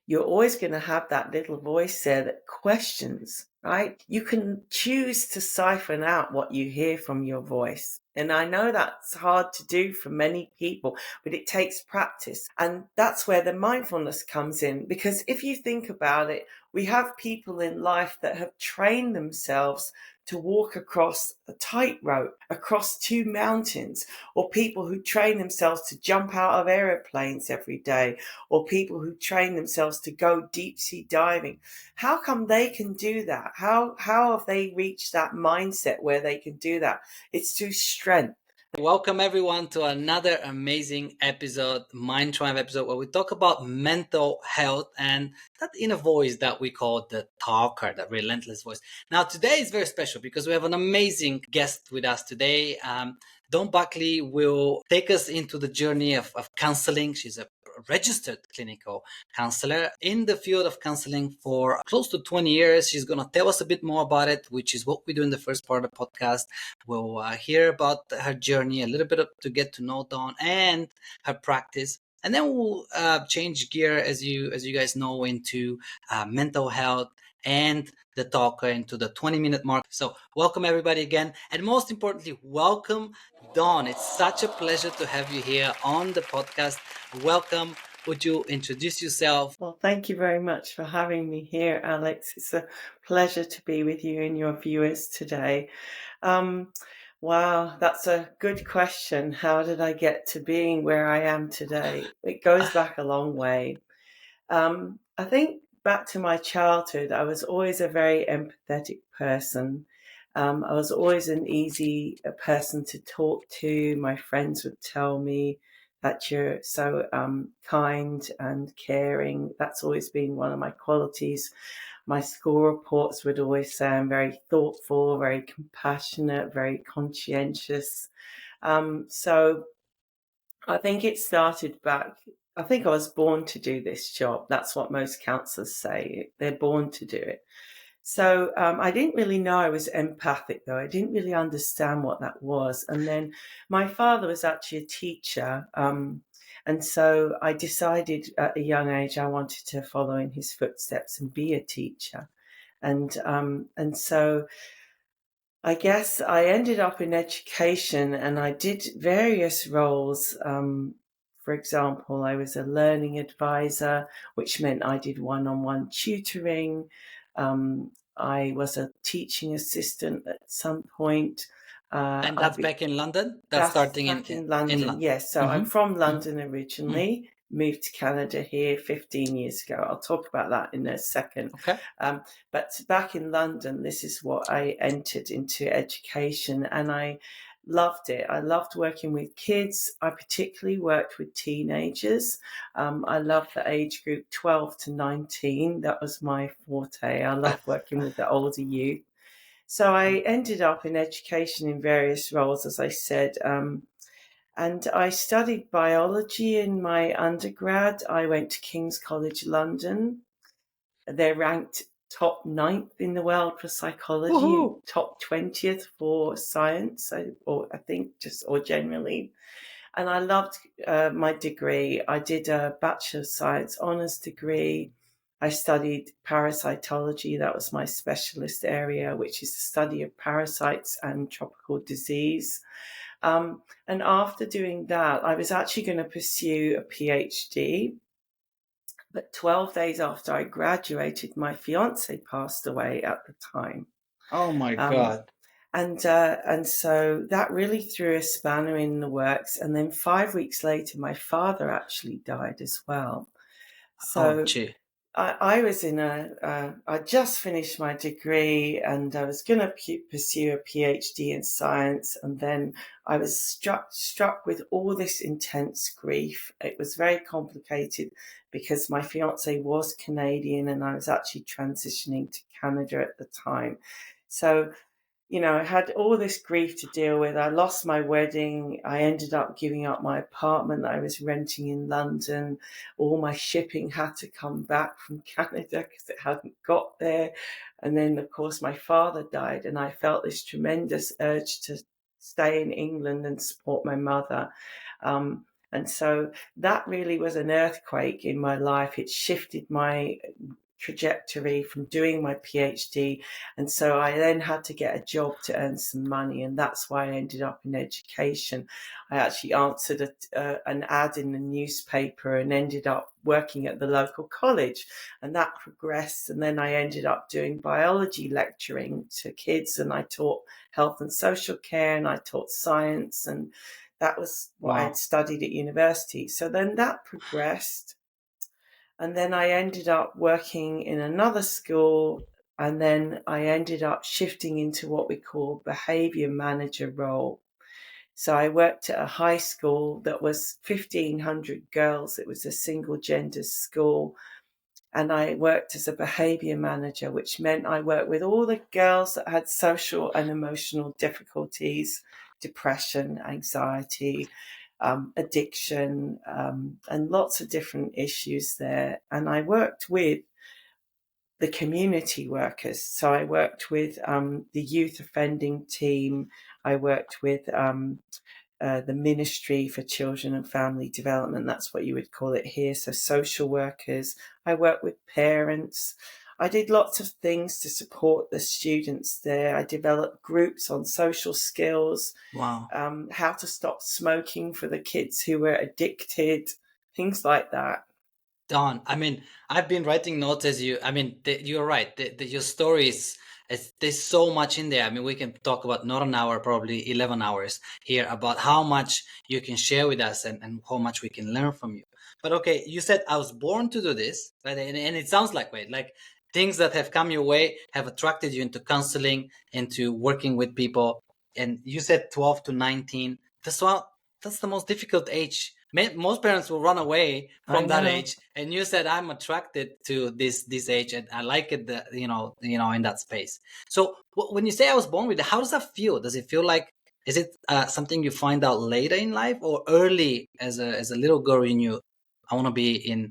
you're always going to have that little voice there that questions, right? You can choose to siphon out what you hear from your voice. And I know that's hard to do for many people, but it takes practice. And that's where the mindfulness comes in. Because if you think about it, we have people in life that have trained themselves to walk across a tightrope, across two mountains, or people who train themselves to jump out of aeroplanes every day, or people who train themselves to go deep sea diving. How come they can do that? How have they reached that mindset where they can do that? It's through strength. Welcome everyone to another amazing episode, Mind Tribe episode, where we talk about mental health and that inner voice that we call the talker, that relentless voice. Now, today is very special because we have an amazing guest with us today. Dawn Buckley will take us into the journey of counseling. She's a registered clinical counselor in the field of counseling for close to 20 years. She's going to tell us a bit more about it, which is what we do in the first part of the podcast. We'll hear about her journey, a little bit to get to know Dawn and her practice. And then we'll change gear, as you guys know, into mental health and the talker into the 20-minute mark. So welcome everybody again. And most importantly, welcome Dawn. It's such a pleasure to have you here on the podcast. Welcome. Would you introduce yourself? Well, thank you very much for having me here, Alex. It's a pleasure to be with you and your viewers today. Wow, that's a good question. How did I get to being where I am today? It goes back a long way. I think back to my childhood, I was always a very empathetic person. I was always an easy person to talk to. My friends would tell me that you're so kind and caring. That's always been one of my qualities. My school reports would always say I'm very thoughtful, very compassionate, very conscientious. So I think it started back. I think I was born to do this job. That's what most counsellors say. They're born to do it. So I didn't really know I was empathic, though. I didn't really understand what that was. And then my father was actually a teacher. And so I decided at a young age I wanted to follow in his footsteps and be a teacher. And so I guess I ended up in education and I did various roles. For example, I was a learning advisor, which meant I did one-on-one tutoring. I was a teaching assistant at some point. And that's back in London? That's starting in London. London. Yes. So I'm from London originally, moved to Canada here 15 years ago. I'll talk about that in a second. Okay. But back in London, this is what I entered into education and I loved it. I loved working with kids. I particularly worked with teenagers. I loved the age group 12 to 19. That was my forte. I loved working with the older youth. So I ended up in education in various roles, as I said, and I studied biology in my undergrad. I went to King's College London. They're ranked top 9th in the world for psychology, Woohoo! top 20th for science, or generally. And I loved my degree. I did a Bachelor of Science honours degree. I studied parasitology. That was my specialist area, which is the study of parasites and tropical disease. And after doing that, I was actually going to pursue a PhD. But 12 days after I graduated, my fiance passed away at the time. Oh my God. And so that really threw a spanner in the works. And then 5 weeks later, my father actually died as well. So I was in I just finished my degree and I was going to pursue a PhD in science. And then I was struck with all this intense grief. It was very complicated because my fiance was Canadian and I was actually transitioning to Canada at the time. So, I had all this grief to deal with. I lost my wedding. I ended up giving up my apartment that I was renting in London. All my shipping had to come back from Canada because it hadn't got there. And then, of course, my father died and I felt this tremendous urge to stay in England and support my mother. And so that really was an earthquake in my life. It shifted my trajectory from doing my PhD. And so I then had to get a job to earn some money. And that's why I ended up in education. I actually answered an ad in the newspaper and ended up working at the local college. And that progressed. And then I ended up doing biology lecturing to kids. And I taught health and social care, and I taught science. And that was what I Wow. had studied at university. So then that progressed. And then I ended up working in another school. And then I ended up shifting into what we call behavior manager role. So I worked at a high school that was 1,500 girls. It was a single gender school. And I worked as a behavior manager, which meant I worked with all the girls that had social and emotional difficulties, depression, anxiety, addiction, and lots of different issues there. And I worked with the community workers. So I worked with the youth offending team. I worked with the Ministry for Children and Family Development. That's what you would call it here. So social workers. I work with parents. I did lots of things to support the students there. I developed groups on social skills, Wow. how to stop smoking for the kids who were addicted, things like that. Dawn, I mean, I've been writing notes as you. I mean, you're right. Your stories, there's so much in there. I mean, we can talk about not an hour, probably 11 hours here about how much you can share with us and how much we can learn from you. But okay, you said I was born to do this, right? And it sounds like, wait, like things that have come your way have attracted you into counseling, into working with people. And you said 12 to 19. That's the most difficult age. Most parents will run away I from that know. age, and you said I'm attracted to this age, and I like it. In that space. So when you say I was born with it, how does that feel? Does it feel like is it something you find out later in life, or early as a little girl you knew I want to be in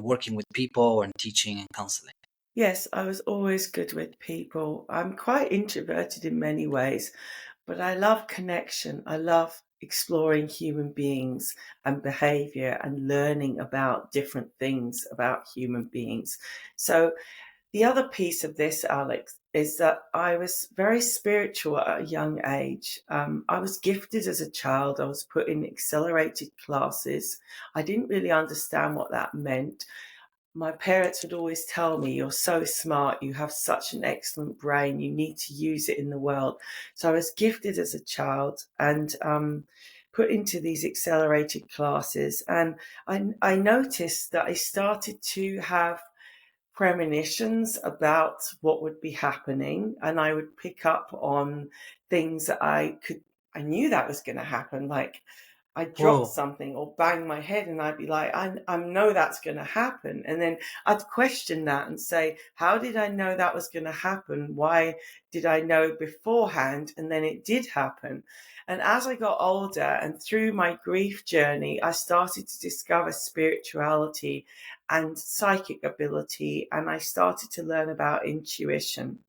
working with people or in teaching and counseling? Yes, I was always good with people. I'm quite introverted in many ways, but I love connection. I love exploring human beings and behavior and learning about different things about human beings. So the other piece of this, Alex, is that I was very spiritual at a young age. I was gifted as a child. I was put in accelerated classes. I didn't really understand what that meant. My parents would always tell me, "You're so smart, you have such an excellent brain, you need to use it in the world." So I was gifted as a child and put into these accelerated classes. And I noticed that I started to have premonitions about what would be happening, and I would pick up on things that I knew that was going to happen. Like I'd drop Whoa. something or bang my head, and I'd be like, I know that's going to happen. And then I'd question that and say, how did I know that was going to happen? Why did I know beforehand? And then it did happen. And as I got older and through my grief journey, I started to discover spirituality and psychic ability, and I started to learn about intuition.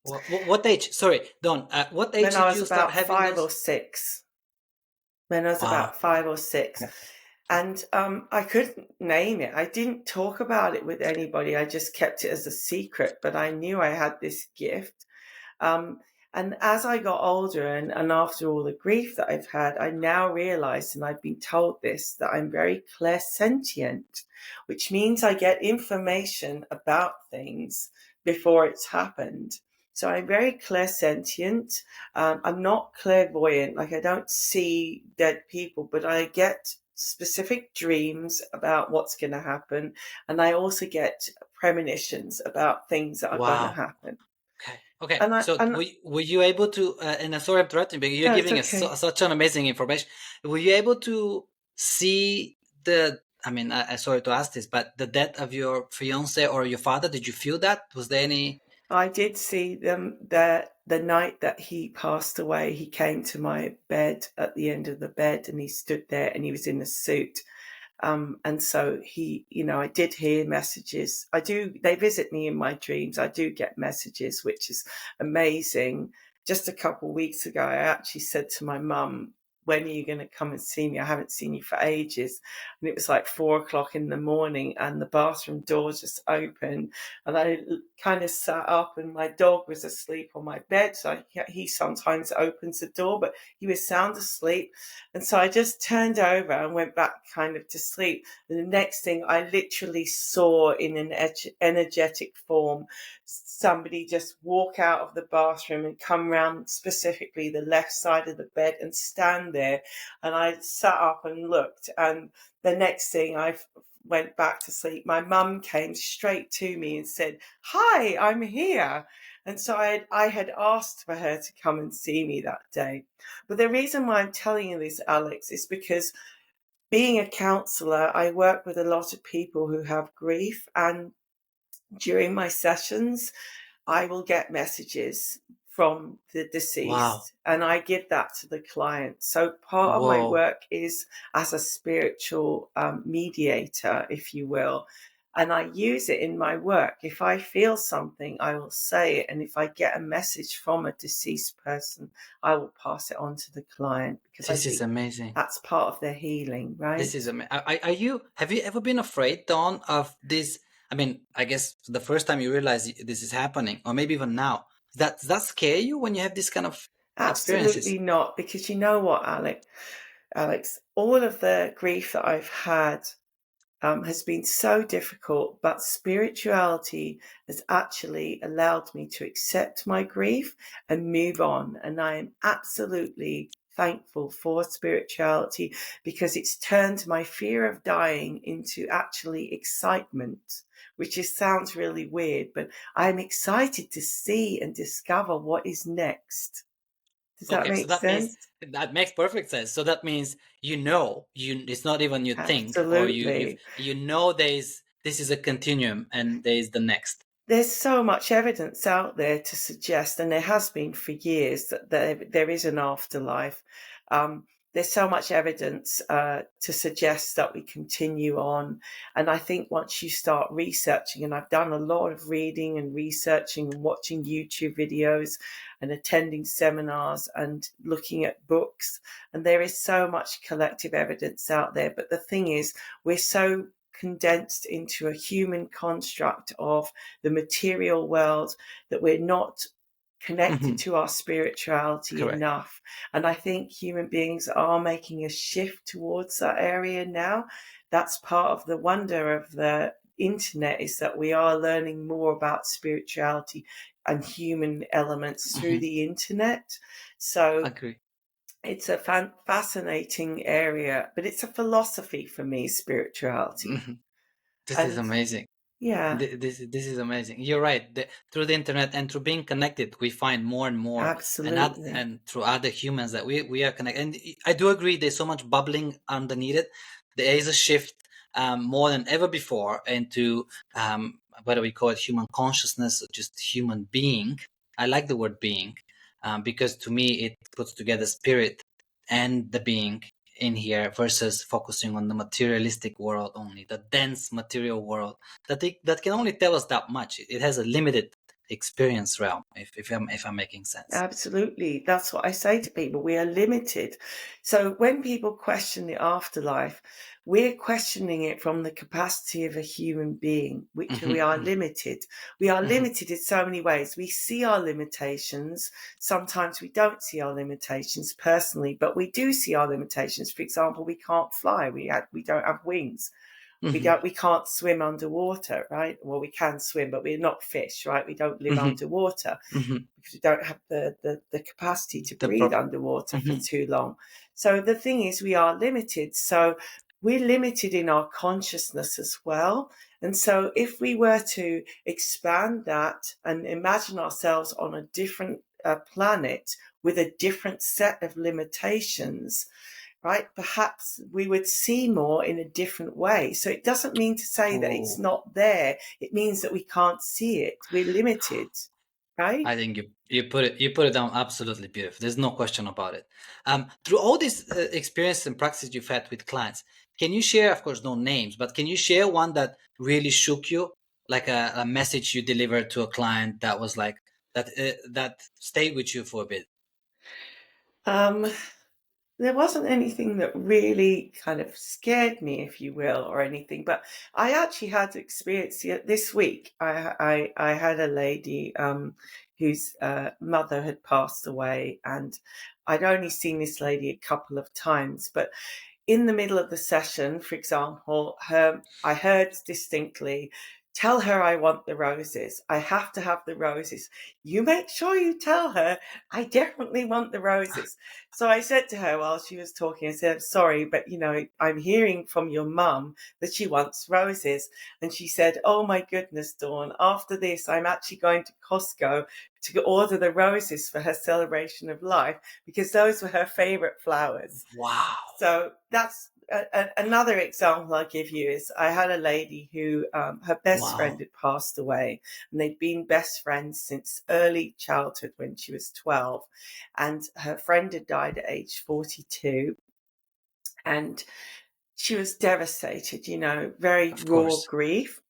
What age? Sorry, Don. What age When I did was you start about having five those? or six, when I was Wow. about 5 or 6. And I couldn't name it. I didn't talk about it with anybody. I just kept it as a secret, but I knew I had this gift. Um, and as I got older and after all the grief that I've had, I now realize, and I've been told this, that I'm very clairsentient, which means I get information about things before it's happened. So I'm very clairsentient. I'm not clairvoyant, like I don't see dead people, but I get specific dreams about what's going to happen. And I also get premonitions about things that are going to Wow. happen. Okay. Okay. And I So and were you able to? And I'm sorry I'm interrupting, but you're no, it's giving us okay. such an amazing information. Were you able to see the? I mean, I sorry to ask this, but the death of your fiance or your father, did you feel that? Was there any? I did see them the night that he passed away. He came to my bed at the end of the bed, and he stood there, and he was in a suit. And so he, I did hear messages. They visit me in my dreams. I do get messages, which is amazing. Just a couple of weeks ago, I actually said to my mum, when are you going to come and see me? I haven't seen you for ages. And it was like 4 o'clock in the morning, and the bathroom door just opened, and I kind of sat up, and my dog was asleep on my bed. So he sometimes opens the door, but he was sound asleep. And so I just turned over and went back kind of to sleep. And the next thing, I literally saw in an energetic form somebody just walk out of the bathroom and come round specifically the left side of the bed and stand there. And I sat up and looked, and the next thing, I went back to sleep. My mum came straight to me and said, "Hi, I'm here." And so I had asked for her to come and see me that day. But the reason why I'm telling you this, Alex, is because being a counsellor, I work with a lot of people who have grief, and during my sessions, I will get messages from the Wow. deceased, and I give that to the client. So part of my Whoa. work is as a spiritual mediator, if you will, and I use it in my work. If I feel something, I will say it, and if I get a message from a deceased person, I will pass it on to the client, because I This is think amazing. that's part of their healing, right? This is amazing. Have you ever been afraid, Dawn, of this? I mean, I guess the first time you realize this is happening, or maybe even now, does that scare you when you have this kind of experiences? Absolutely not, because you know what, Alex, all of the grief that I've had has been so difficult, but spirituality has actually allowed me to accept my grief and move on. And I am absolutely thankful for spirituality, because it's turned my fear of dying into actually excitement, which sounds really weird, but I'm excited to see and discover what is next. Does that Okay, so make that means sense? that makes perfect sense. So that means it's not even you think, or Absolutely. you know this is a continuum and there is the next. There's so much evidence out there to suggest, and there has been for years, that there is an afterlife. There's so much evidence to suggest that we continue on. And I think once you start researching, and I've done a lot of reading and researching and watching YouTube videos and attending seminars and looking at books, and there is so much collective evidence out there. But the thing is, we're so condensed into a human construct of the material world that we're not connected Mhm. to our spirituality Correct. enough. And I think human beings are making a shift towards that area now. That's part of the wonder of the internet, is that we are learning more about spirituality and human elements through Mhm. the internet. So Agree. it's a fascinating area, but it's a philosophy for me, spirituality. Mhm. This is And amazing. yeah, This is amazing. You're right. Through the internet and through being connected, we find more and more, absolutely. and through other humans that we are connected. And I do agree. There's so much bubbling underneath it. There is a shift more than ever before into whether we call it human consciousness or just human being. I like the word being because to me it puts together spirit and the being in here versus focusing on the materialistic world only, the dense material world that can only tell us that much. It has a limited experience realm. If I'm making sense. Absolutely. That's what I say to people. We are limited. So when people question the afterlife, we're questioning it from the capacity of a human being, which we are Hmm. limited. We are Hmm. limited in so many ways. We see our limitations. Sometimes we don't see our limitations personally, but we do see our limitations. For example, we can't fly. We don't have wings. Hmm. We can't swim underwater, right? Well, we can swim, but we're not fish, right? We don't live Hmm. underwater Hmm. because we don't have the capacity to The breathe underwater for hmm. too long. So the thing is, we are limited. So we're limited in our consciousness as well. And so if we were to expand that and imagine ourselves on a different planet with a different set of limitations, right? Perhaps we would see more in a different way. So it doesn't mean to say that it's Oh, not there. It means that we can't see it. We're limited, right? I think you put it down absolutely beautiful. There's no question about it. Through all this experience and practice you've had with clients, can you share, of course, no names, but can you share one that really shook you, like a message you delivered to a client that was like that stayed with you for a bit? Um, there wasn't anything that really kind of scared me, if you will, or anything. But I actually had experience this week. I had a lady whose mother had passed away, and I'd only seen this lady a couple of times. But in the middle of the session, for example, I heard distinctly, "Tell her I want the roses. I have to have the roses. You make sure you tell her I definitely want the roses." So I said to her while she was talking, I said, "Sorry, but I'm hearing from your mum that she wants roses." And she said, "Oh my goodness, Dawn, after this, I'm actually going to Costco to order the roses for her celebration of life because those were her favorite flowers." Wow. So that's another example I'll give you is I had a lady who her best friend Wow. had passed away, and they'd been best friends since early childhood when she was 12, and her friend had died at age 42, and she was devastated, very Of raw course. grief.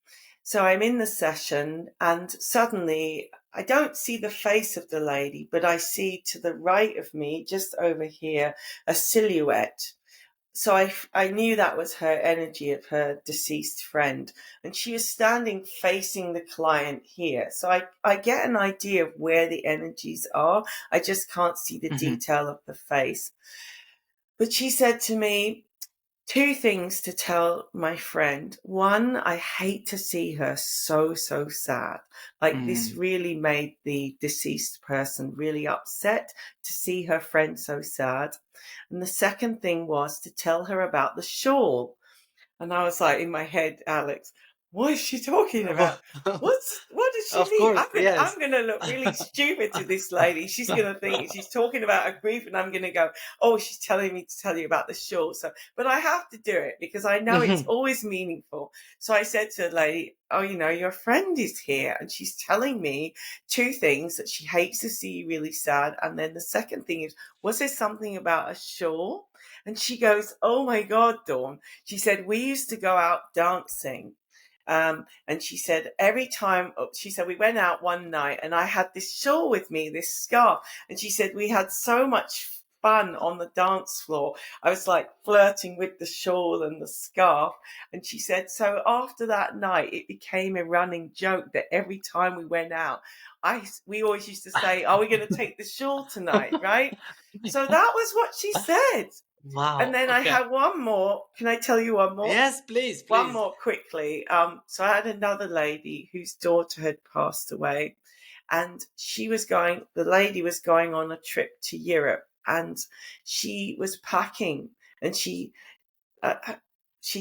So I'm in the session, and suddenly I don't see the face of the lady, but I see to the right of me, just over here, a silhouette. So I knew that was her energy of her deceased friend. And she was standing facing the client here. So I get an idea of where the energies are. I just can't see the Hmm. detail of the face. But she said to me, two things to tell my friend. One, I hate to see her so, so sad. Like, this Mm. really made the deceased person really upset to see her friend so sad. And the second thing was to tell her about the shawl. And I was like, in my head, "Alex, what is she talking about? What does she Of mean? course, yes. I'm gonna look really stupid to this lady. She's gonna think she's talking about a grief, and I'm gonna go, oh, she's telling me to tell you about the shawl." So, but I have to do it because I know it's Hmm. always meaningful. So I said to the lady, "Oh, your friend is here, and she's telling me two things: that she hates to see you really sad, and then the second thing is, was there something about a shawl?" And she goes, "Oh my God, Dawn." She said, "We used to go out dancing." And she said, every time, she said, we went out one night and I had this shawl with me, this scarf. And she said, we had so much fun on the dance floor. I was like flirting with the shawl and the scarf. And she said, so after that night, it became a running joke that every time we went out, we always used to say, "Are we going to take the shawl tonight?" Right? So that was what she said. And Wow. then I Okay. had one more. Can I tell you one more? Yes, please, One please. more quickly. So I had another lady whose daughter had passed away, and the lady was going on a trip to Europe, and she was packing, and she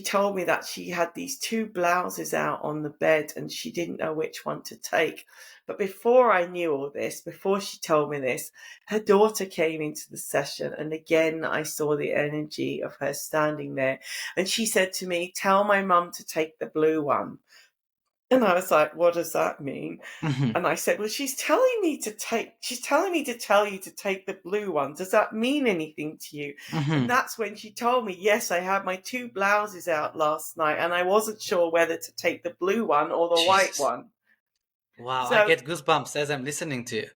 told me that she had these two blouses out on the bed and she didn't know which one to take. But before I knew all this, before she told me this, her daughter came into the session. And again, I saw the energy of her standing there. And she said to me, "Tell my mum to take the blue one." And I was like, "What does that mean?" Hmm. And I said, "Well, she's telling me to tell you to take the blue one. Does that mean anything to you?" And Hmm. that's when she told me, "Yes, I had my two blouses out last night and I wasn't sure whether to take the blue one or the white Jesus. one." Wow, I So get goosebumps as I'm listening to you.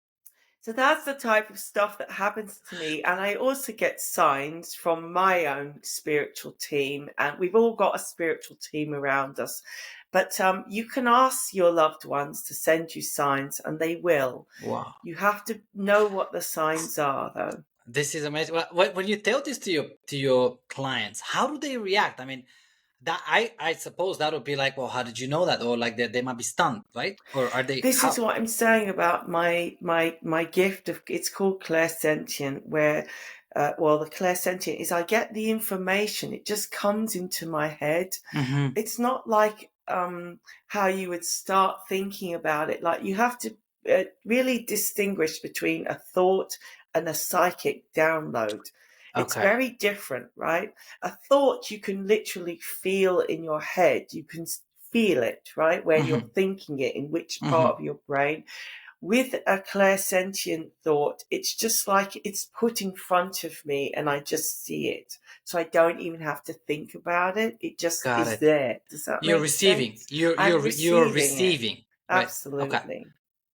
So that's the type of stuff that happens to me. And I also get signs from my own spiritual team. And we've all got a spiritual team around us. But you can ask your loved ones to send you signs, and they will. Wow. You have to know what the signs are, though. This is amazing. When you tell this to your clients, how do they react? I mean, that I suppose that would be like, well, how did you know that? Or like they might be stunned, right? Or are they This is how? what I'm saying about my gift of, it's called clairsentient, where the clairsentient is, I get the information, it just comes into my head. Hmm. It's not like how you would start thinking about it. Like, you have to really distinguish between a thought and a psychic download. It's Okay. very different, right? A thought you can literally feel in your head. You can feel it, right? Where you're Hmm. thinking it, in which part Hmm. of your brain. With a clairsentient thought, it's just like it's put in front of me and I just see it. So I don't even have to think about it. It just Got is it. there. Does that You're make receiving. sense? You're I'm you're you're receiving it. receiving, right? Okay. Absolutely.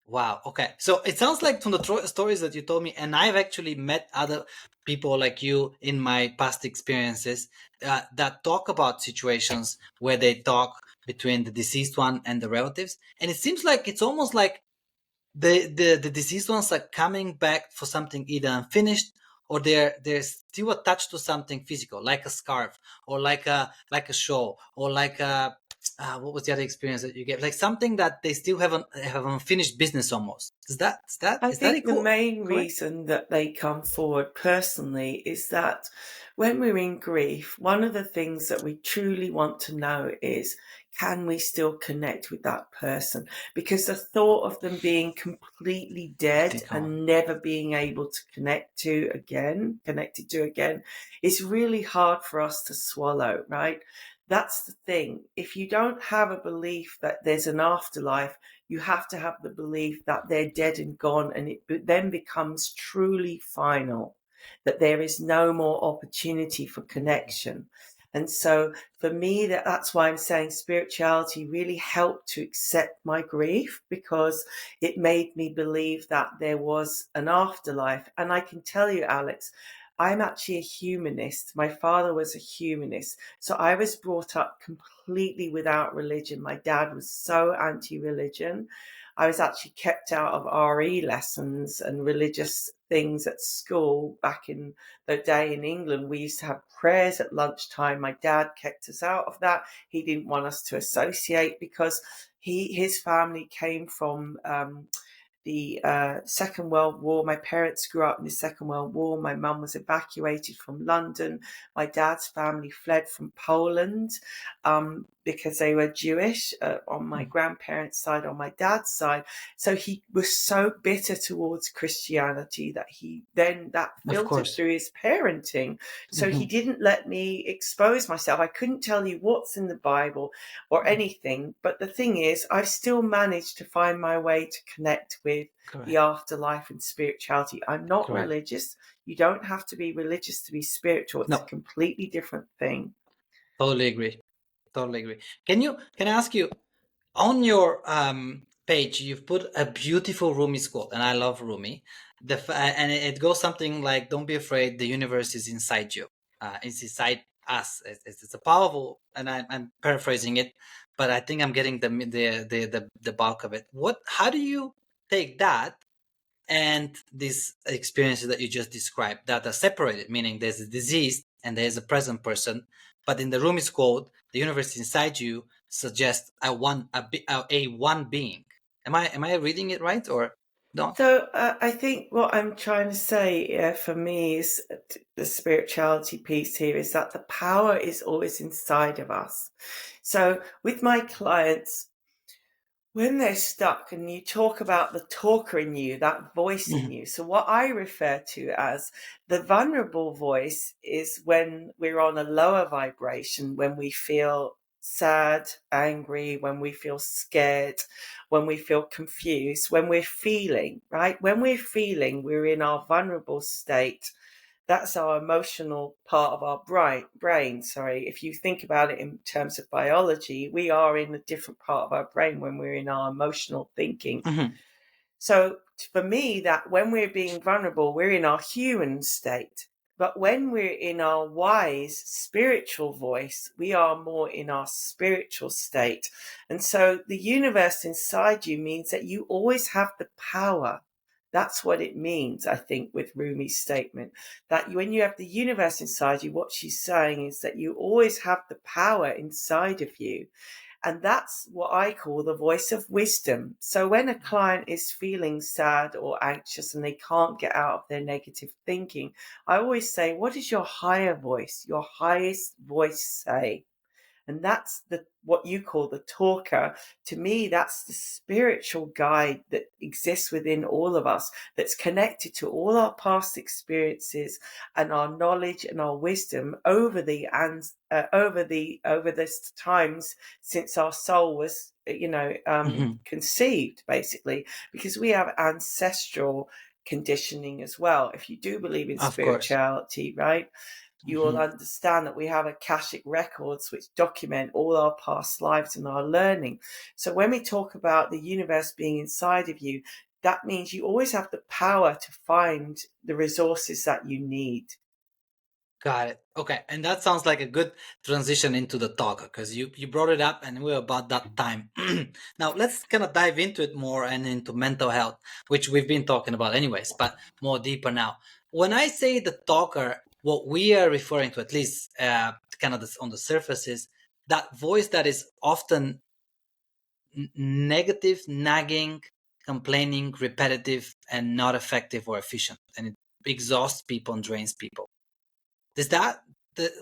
Wow. Okay. So it sounds like from the stories that you told me, and I've actually met other people like you in my past experiences that talk about situations where they talk between the deceased one and the relatives, and it seems like it's almost like the deceased ones are coming back for something either unfinished, or they're still attached to something physical, like a scarf, or like a shawl, or like a what was the other experience that you get? Like something that they still have unfinished business almost. I Is that think it the cool? main Correct? reason that they come forward personally is that when we're in grief, one of the things that we truly want to know is, can we still connect with that person? Because the thought of them being completely dead Gone. and never being able to connected to again, is really hard for us to swallow, right? That's the thing. If you don't have a belief that there's an afterlife, you have to have the belief that they're dead and gone, and it then becomes truly final, that there is no more opportunity for connection. And so for me, that's why I'm saying spirituality really helped to accept my grief, because it made me believe that there was an afterlife. And I can tell you, Alex, I'm actually a humanist. My father was a humanist. So I was brought up completely without religion. My dad was so anti-religion. I was actually kept out of RE lessons and religious things at school. Back in the day in England, we used to have prayers at lunchtime. My dad kept us out of that. He didn't want us to associate, because his family came from the Second World War. My parents grew up in the Second World War. My mum was evacuated from London. My dad's family fled from Poland because they were Jewish on my grandparents' side, on my dad's side. So he was so bitter towards Christianity that that Of filtered course. through his parenting. So he Hmm. didn't let me expose myself. I couldn't tell you what's in the Bible or anything. But the thing is, I've still managed to find my way to connect with the Correct. afterlife and spirituality. I'm not Correct. religious. You don't have to be religious to be spiritual. It's a No, completely different thing. totally agree. Totally agree. Can I ask you, on your page, you've put a beautiful Rumi quote, and I love Rumi. And it goes something like, "Don't be afraid. The universe is inside you. It's inside us." It's a powerful, and I'm paraphrasing it, but I think I'm getting the bulk of it. What? How do you take that and these experiences that you just described that are separated, meaning there's a disease and there's a present person, but in the Rumi's quote, the universe inside you suggests a one being. Am I reading it right or not? So I think what I'm trying to say for me is the spirituality piece here is that the power is always inside of us. So with my clients, when they're stuck, and you talk about the talker in you, that voice in Mhm. you. So what I refer to as the vulnerable voice is when we're on a lower vibration, when we feel sad, angry, when we feel scared, when we feel confused, when we're feeling, right? When we're feeling, we're in our vulnerable state. That's our emotional part of our brain. Sorry, if you think about it in terms of biology, we are in a different part of our brain when we're in our emotional thinking. Mhm. So for me, that when we're being vulnerable, we're in our human state. But when we're in our wise spiritual voice, we are more in our spiritual state. And so the universe inside you means that you always have the power. That's what it means, I think, with Rumi's statement. That when you have the universe inside you, what she's saying is that you always have the power inside of you. And that's what I call the voice of wisdom. So when a client is feeling sad or anxious and they can't get out of their negative thinking, I always say, what does your higher voice, your highest voice say? And that's what you call the talker. To me, that's the spiritual guide that exists within all of us, that's connected to all our past experiences and our knowledge and our wisdom over the times since our soul was Mhm. conceived, basically, because we have ancestral conditioning as well, if you do believe in Of course. spirituality, right? you will understand that we have Akashic records which document all our past lives and our learning. So when we talk about the universe being inside of you, that means you always have the power to find the resources that you need. Got it. Okay. And that sounds like a good transition into the talk, because you brought it up and we're about that time. Now let's kind of dive into it more and into mental health, which we've been talking about anyways, but more deeper now. When I say the talker, what we are referring to, at least kind of this, on the surface, is that voice that is often negative, nagging, complaining, repetitive, and not effective or efficient. And it exhausts people and drains people.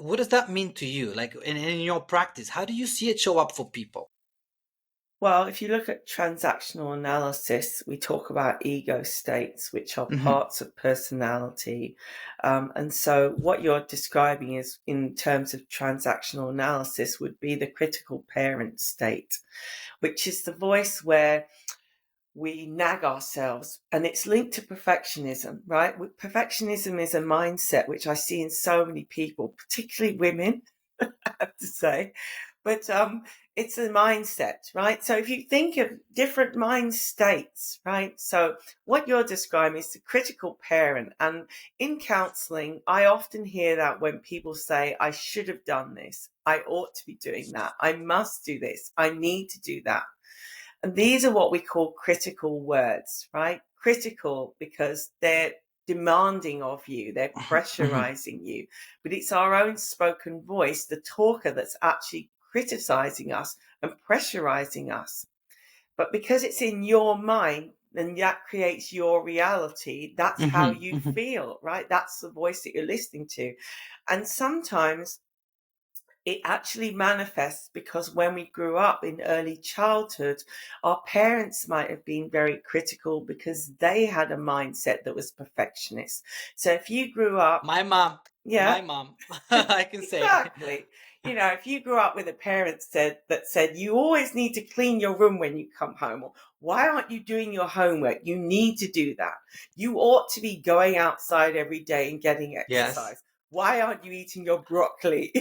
What does that mean to you? Like in your practice, how do you see it show up for people? Well, if you look at transactional analysis, we talk about ego states, which are parts of personality. And so what you're describing is, in terms of transactional analysis, would be the critical parent state, which is the voice where we nag ourselves, and it's linked to perfectionism, right? Perfectionism is a mindset which I see in so many people, particularly women, I have to say. But it's a mindset, right? So if you think of different mind states, right? So what you're describing is the critical parent. And in counseling, I often hear that when people say, I should have done this, I ought to be doing that, I must do this, I need to do that. And these are what we call critical words, right? Critical because they're demanding of you, they're pressurizing you. But it's our own spoken voice, the talker, that's actually criticizing us and pressurizing us. But because it's in your mind, and that creates your reality, that's how you feel, right? That's the voice that you're listening to. And sometimes it actually manifests because when we grew up in early childhood, our parents might have been very critical because they had a mindset that was perfectionist. So if you grew up, My mom, yeah, my mom, I can say. exactly. You know, if you grew up with a parent that said you always need to clean your room when you come home, or why aren't you doing your homework? You need to do that. You ought to be going outside every day and getting Yes. exercise. Why aren't you eating your broccoli?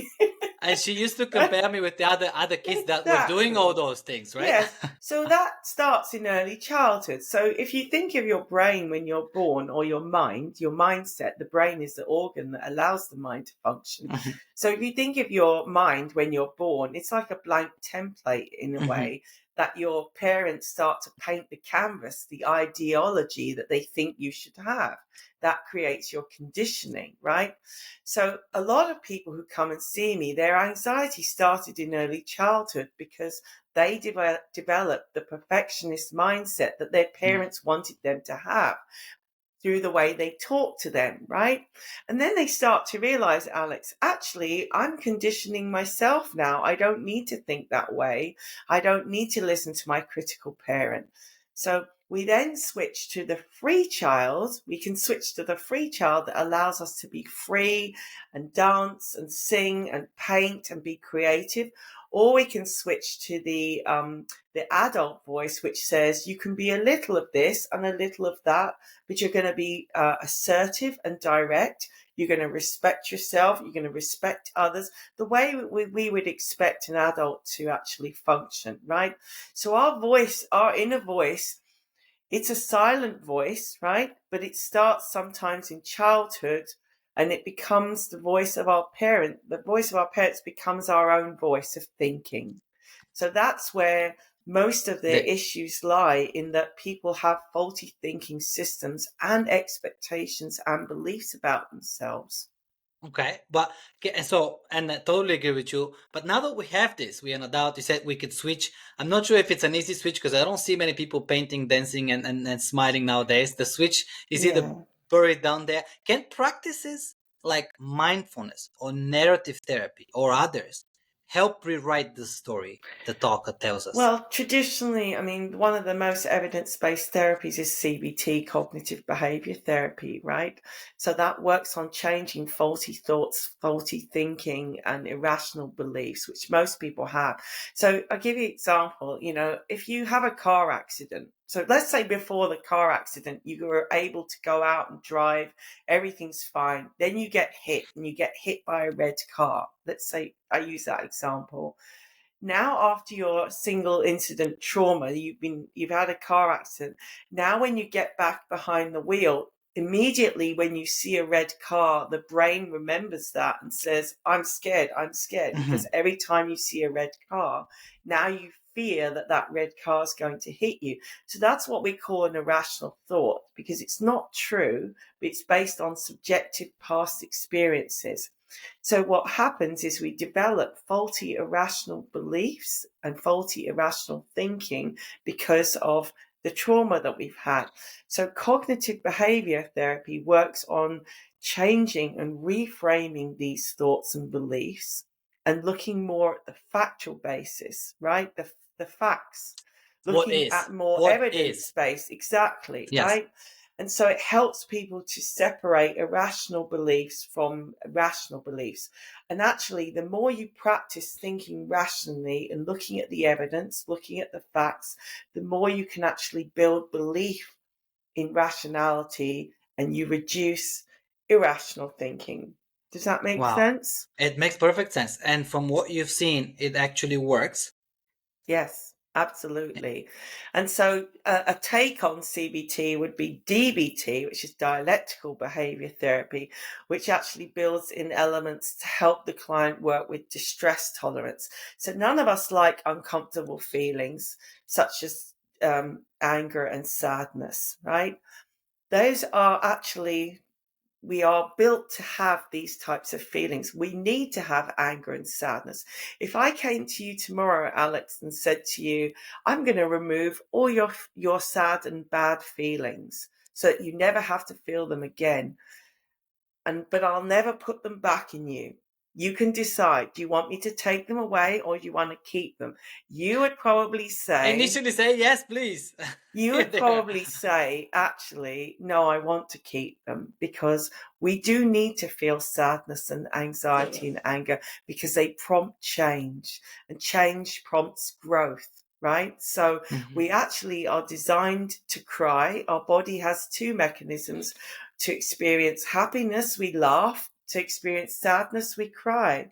And she used to compare me with the other kids that were doing all Exactly. those things, right? Yes. So that starts in early childhood. So if you think of your brain when you're born, or your mind, your mindset, the brain is the organ that allows the mind to function. So if you think of your mind when you're born, it's like a blank template in a way, that your parents start to paint the canvas, the ideology that they think you should have. That creates your conditioning, right? So a lot of people who come and see me, their anxiety started in early childhood because they developed the perfectionist mindset that their parents wanted them to have through the way they talk to them, right? And then they start to realize, Alex, actually, I'm conditioning myself now. I don't need to think that way. I don't need to listen to my critical parent. So we then switch to the free child. We can switch to the free child that allows us to be free and dance and sing and paint and be creative. Or we can switch to the adult voice, which says you can be a little of this and a little of that, but you're going to be assertive and direct. You're going to respect yourself. You're going to respect others the way we would expect an adult to actually function, right? So our voice, our inner voice, it's a silent voice, right? But it starts sometimes in childhood, and it becomes the voice of our parent. The voice of our parents becomes our own voice of thinking. So that's where most of the The, issues lie, in that people have faulty thinking systems and expectations and beliefs about themselves. okay, but and I totally agree with you. But now that we have this, we are an adult. You said we could switch. I'm not sure if it's an easy switch, because I don't see many people painting, dancing, and smiling nowadays. The switch is either Yeah. buried down there. Can practices like mindfulness or narrative therapy or others help rewrite the story the talker tells us? Well, traditionally, I mean, one of the most evidence-based therapies is CBT, cognitive behavior therapy, right? So that works on changing faulty thoughts, faulty thinking, and irrational beliefs, which most people have. So I'll give you an example. You know, if you have a car accident, So let's say before the car accident, you were able to go out and drive, everything's fine. Then you get hit and you get hit by a red car. Let's say I use that example. Now, after your single incident trauma, you've had a car accident. Now when you get back behind the wheel, immediately when you see a red car, the brain remembers that and says, I'm scared, because every time you see a red car, now you fear that that red car is going to hit you. So that's what we call an irrational thought, because it's not true, but it's based on subjective past experiences. So what happens is we develop faulty irrational beliefs and faulty irrational thinking because of the trauma that we've had. So cognitive behavior therapy works on changing and reframing these thoughts and beliefs and looking more at the factual basis, right? The facts, What looking is? at more What is? evidence-based, exactly, Yes. right? And so it helps people to separate irrational beliefs from rational beliefs. And actually, the more you practice thinking rationally and looking at the evidence, looking at the facts, the more you can actually build belief in rationality and you reduce irrational thinking. Does that make Wow. sense? It makes perfect sense. And from what you've seen, it actually works. Yes, absolutely. And so a take on CBT would be DBT, which is dialectical behavior therapy, which actually builds in elements to help the client work with distress tolerance. So none of us like uncomfortable feelings such as anger and sadness, right? Those are actually, we are built to have these types of feelings. We need to have anger and sadness. If I came to you tomorrow, Alex, and said to you, I'm going to remove all your sad and bad feelings so that you never have to feel them again, but I'll never put them back in you. You can decide, do you want me to take them away or do you want to keep them? You would probably say, Initially say, yes, please. you would probably say, actually, no, I want to keep them, because we do need to feel sadness and anxiety and anger because they prompt change, and change prompts growth, right? So we actually are designed to cry. Our body has two mechanisms: to experience happiness, we laugh; to experience sadness, we cry.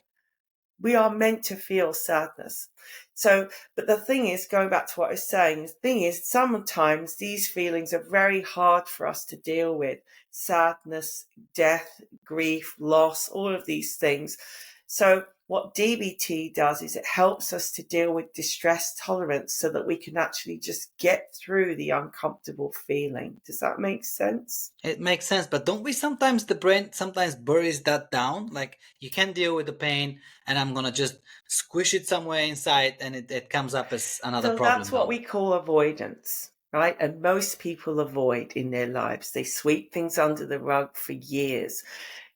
We are meant to feel sadness. So, but the thing is, going back to what I was saying, the thing is, sometimes these feelings are very hard for us to deal with. Sadness, death, grief, loss, all of these things. So what DBT does is it helps us to deal with distress tolerance so that we can actually just get through the uncomfortable feeling. Does that make sense? It makes sense, but don't we sometimes, the brain sometimes buries that down? Like, you can't deal with the pain and I'm gonna just squish it somewhere inside and it comes up as another So problem that's what though. we call avoidance, right? And most people avoid in their lives. They sweep things under the rug for years.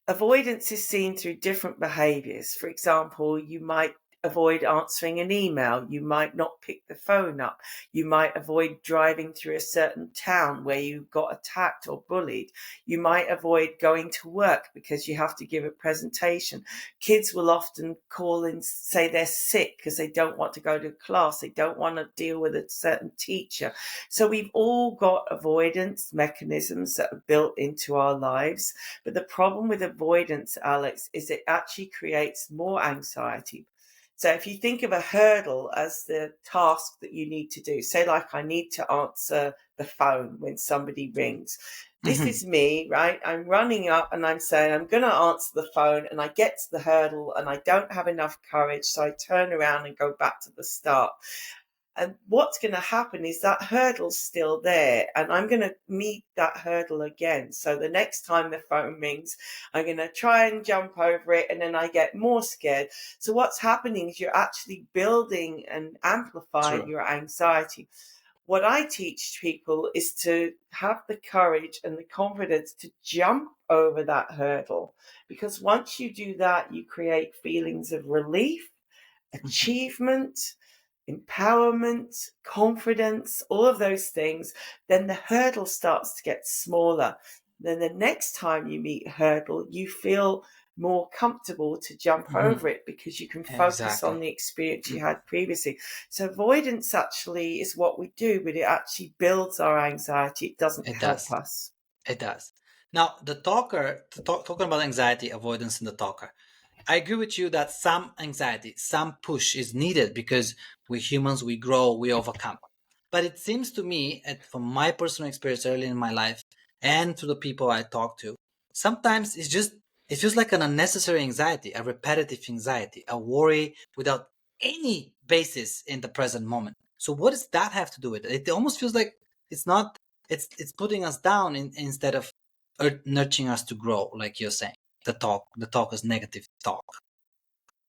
Avoidance is seen through different behaviors. For example, you might avoid answering an email. You might not pick the phone up. You might avoid driving through a certain town where you got attacked or bullied. You might avoid going to work because you have to give a presentation. Kids will often call and say they're sick because they don't want to go to class. They don't want to deal with a certain teacher. So we've all got avoidance mechanisms that are built into our lives. But the problem with avoidance, Alex, is it actually creates more anxiety. So if you think of a hurdle as the task that you need to do, say like I need to answer the phone when somebody rings. This is me, right? I'm running up and I'm saying, I'm going to answer the phone, and I get to the hurdle and I don't have enough courage. So I turn around and go back to the start. And what's going to happen is that hurdle's still there, and I'm going to meet that hurdle again. So the next time the phone rings, I'm going to try and jump over it, and then I get more scared. So what's happening is you're actually building and amplifying your anxiety. What I teach people is to have the courage and the confidence to jump over that hurdle, because once you do that, you create feelings of relief, achievement, empowerment, confidence, all of those things. Then the hurdle starts to get smaller. Then the next time you meet a hurdle, you feel more comfortable to jump over it because you can focus on Exactly. the experience you had previously. So avoidance actually is what we do, but it actually builds our anxiety. It doesn't It help does. us. It does. Now, talking about anxiety avoidance in the talker, I agree with you that some anxiety, some push is needed because we humans, we grow, we overcome. But it seems to me, and from my personal experience early in my life and to the people I talk to, sometimes it feels like an unnecessary anxiety, a repetitive anxiety, a worry without any basis in the present moment. So what does that have to do with it? It almost feels like it's not it's putting us down instead of nurturing us to grow, like you're saying. The talk is negative talk.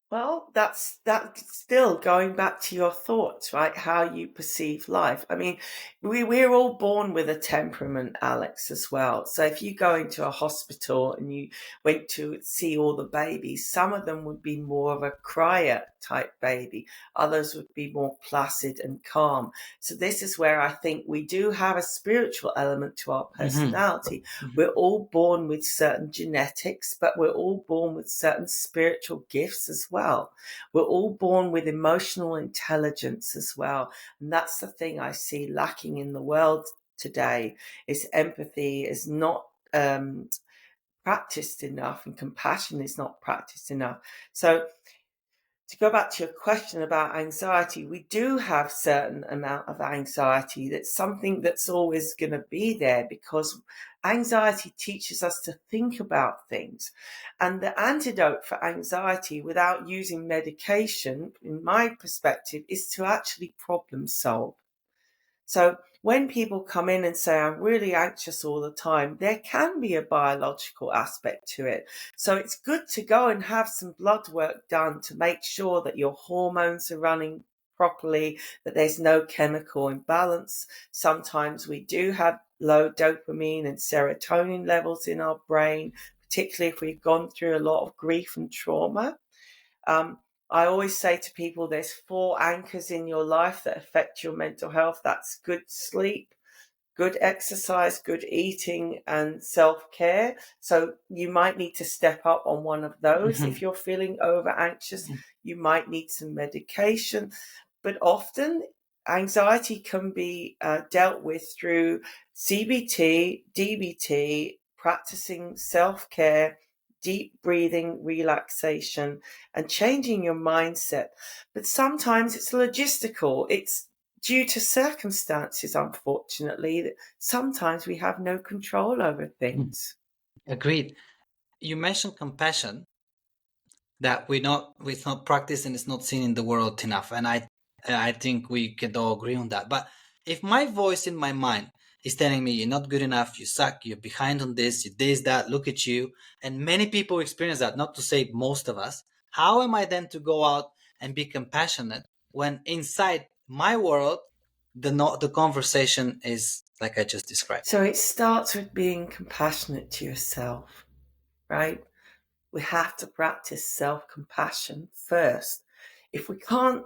Well, that's still going back to your thoughts, right? How you perceive life. I mean, we're all born with a temperament, Alex, as well. So if you go into a hospital and you went to see all the babies, some of them would be more of a crier type baby. Others would be more placid and calm. So this is where I think we do have a spiritual element to our Mm-hmm. personality. Mm-hmm. We're all born with certain genetics, but we're all born with certain spiritual gifts as well. We're all born with emotional intelligence as well. And that's the thing I see lacking in the world today is empathy is not practiced enough and compassion is not practiced enough. So to go back to your question about anxiety, we do have certain amount of anxiety. That's something that's always going to be there because anxiety teaches us to think about things. And the antidote for anxiety without using medication, in my perspective, is to actually problem solve. So when people come in and say, I'm really anxious all the time, there can be a biological aspect to it. So it's good to go and have some blood work done to make sure that your hormones are running properly, that there's no chemical imbalance. Sometimes we do have low dopamine and serotonin levels in our brain, particularly if we've gone through a lot of grief and trauma. Um, I always say to people there's 4 anchors in your life that affect your mental health. That's good sleep, good exercise, good eating, and self-care. So you might need to step up on one of those. Mm-hmm. If you're feeling over anxious, you might need some medication. But often anxiety can be dealt with through CBT, DBT, practicing self-care, deep breathing, relaxation, and changing your mindset. But sometimes it's logistical. It's due to circumstances, unfortunately, that sometimes we have no control over things. Agreed. You mentioned compassion, that we not practiced and it's not seen in the world enough, and I think we can all agree on that. But if my voice in my mind is telling me you're not good enough, you suck, you're behind on this, you this, that, look at you, and many people experience that, not to say most of us, how am I then to go out and be compassionate when inside my world the conversation is like I just described? So it starts with being compassionate to yourself, right? We have to practice self-compassion first. If we can't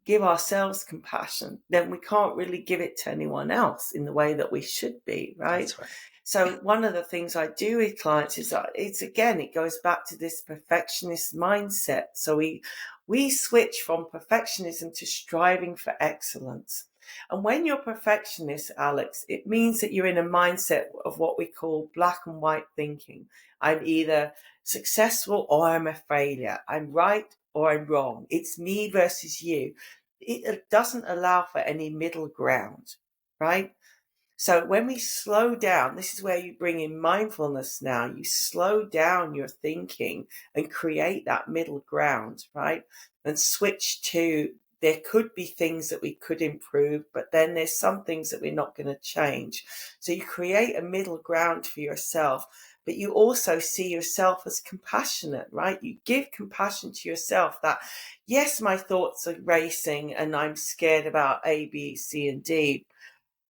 give ourselves compassion, then we can't really give it to anyone else in the way that we should be, right? That's right. So one of the things I do with clients is it goes back to this perfectionist mindset. So we switch from perfectionism to striving for excellence. And when you're perfectionist, Alex, it means that you're in a mindset of what we call black and white thinking. I'm either successful or I'm a failure. I'm right or I'm wrong. It's me versus you. It doesn't allow for any middle ground, right? So when we slow down, this is where you bring in mindfulness now. You slow down your thinking and create that middle ground, right? And switch to there could be things that we could improve, but then there's some things that we're not going to change. So you create a middle ground for yourself, but you also see yourself as compassionate, right? You give compassion to yourself that, yes, my thoughts are racing and I'm scared about A, B, C, and D,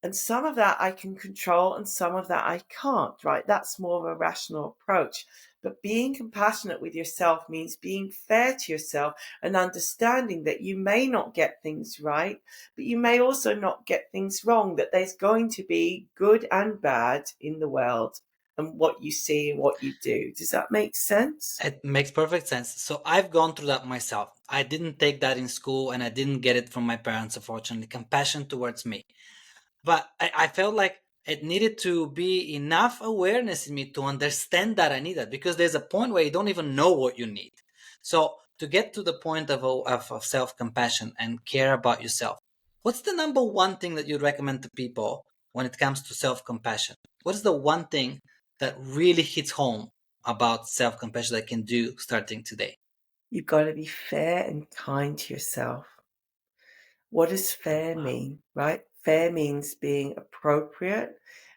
and some of that I can control and some of that I can't, right? That's more of a rational approach. But being compassionate with yourself means being fair to yourself and understanding that you may not get things right, but you may also not get things wrong, that there's going to be good and bad in the world. and what you see and what you do. Does that make sense? It makes perfect sense. So I've gone through that myself. I didn't take that in school, and I didn't get it from my parents, unfortunately. Compassion towards me. But I felt like it needed to be enough awareness in me to understand that I need that, because there's a point where you don't even know what you need. So to get to the point of self-compassion and care about yourself, what's the number one thing that you'd recommend to people when it comes to self-compassion? What is the one thing that really hits home about self-compassion that can do starting today? You've got to be fair and kind to yourself. What does fair Wow. mean, right? Fair means being appropriate,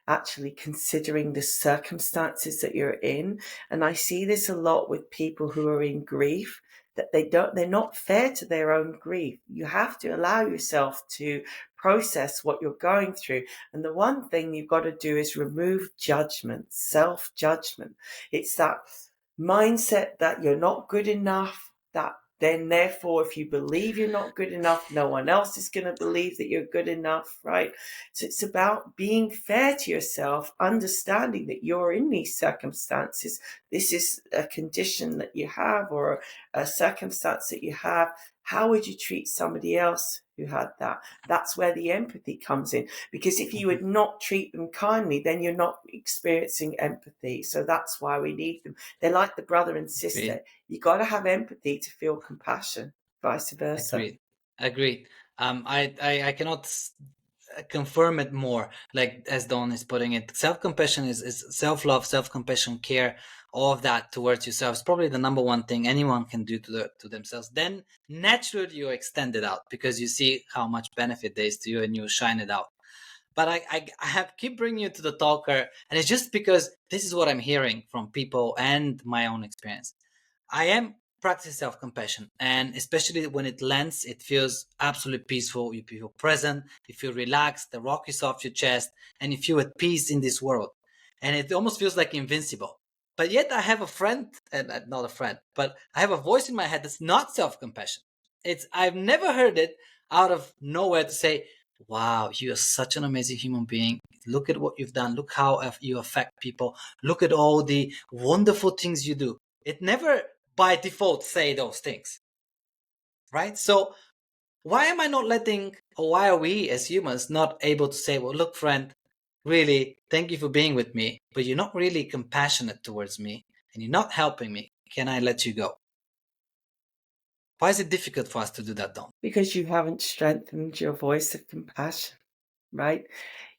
actually considering the circumstances that you're in. And I see this a lot with people who are in grief, that they're not fair to their own grief. You have to allow yourself to process what you're going through. And the one thing you've got to do is remove judgment, self-judgment. It's that mindset that you're not good enough, that then therefore if you believe you're not good enough, no one else is going to believe that you're good enough, right? So it's about being fair to yourself, understanding that you're in these circumstances. This is a condition that you have, or a circumstance that you have. How would you treat somebody else who had that? That's where the empathy comes in, because if you would not treat them kindly, then you're not experiencing empathy. So that's why we need them. They're like the brother and sister. You got to have empathy to feel compassion, vice versa. Agreed. Agreed. I cannot confirm it more. Like as Dawn is putting it, self-compassion is self-love, self-compassion, care, all of that towards yourself. It's probably the number one thing anyone can do to themselves. Then naturally you extend it out because you see how much benefit there is to you and you shine it out. But I have keep bringing you to the talker, and it's just because this is what I'm hearing from people and my own experience. I am practicing self-compassion, and especially when it lands, it feels absolutely peaceful. You feel present, you feel relaxed, the rock is off your chest, and you feel at peace in this world. And it almost feels like invincible. But yet I have a friend, and not a friend, but I have a voice in my head that's not self-compassion. I've never heard it out of nowhere to say, wow, you are such an amazing human being. Look at what you've done. Look how you affect people. Look at all the wonderful things you do. It never by default say those things, right? So why am I not letting, or why are we as humans not able to say, well, look, friend, really, thank you for being with me, but you're not really compassionate towards me and you're not helping me. Can I let you go? Why is it difficult for us to do that, Dawn? Because you haven't strengthened your voice of compassion, right?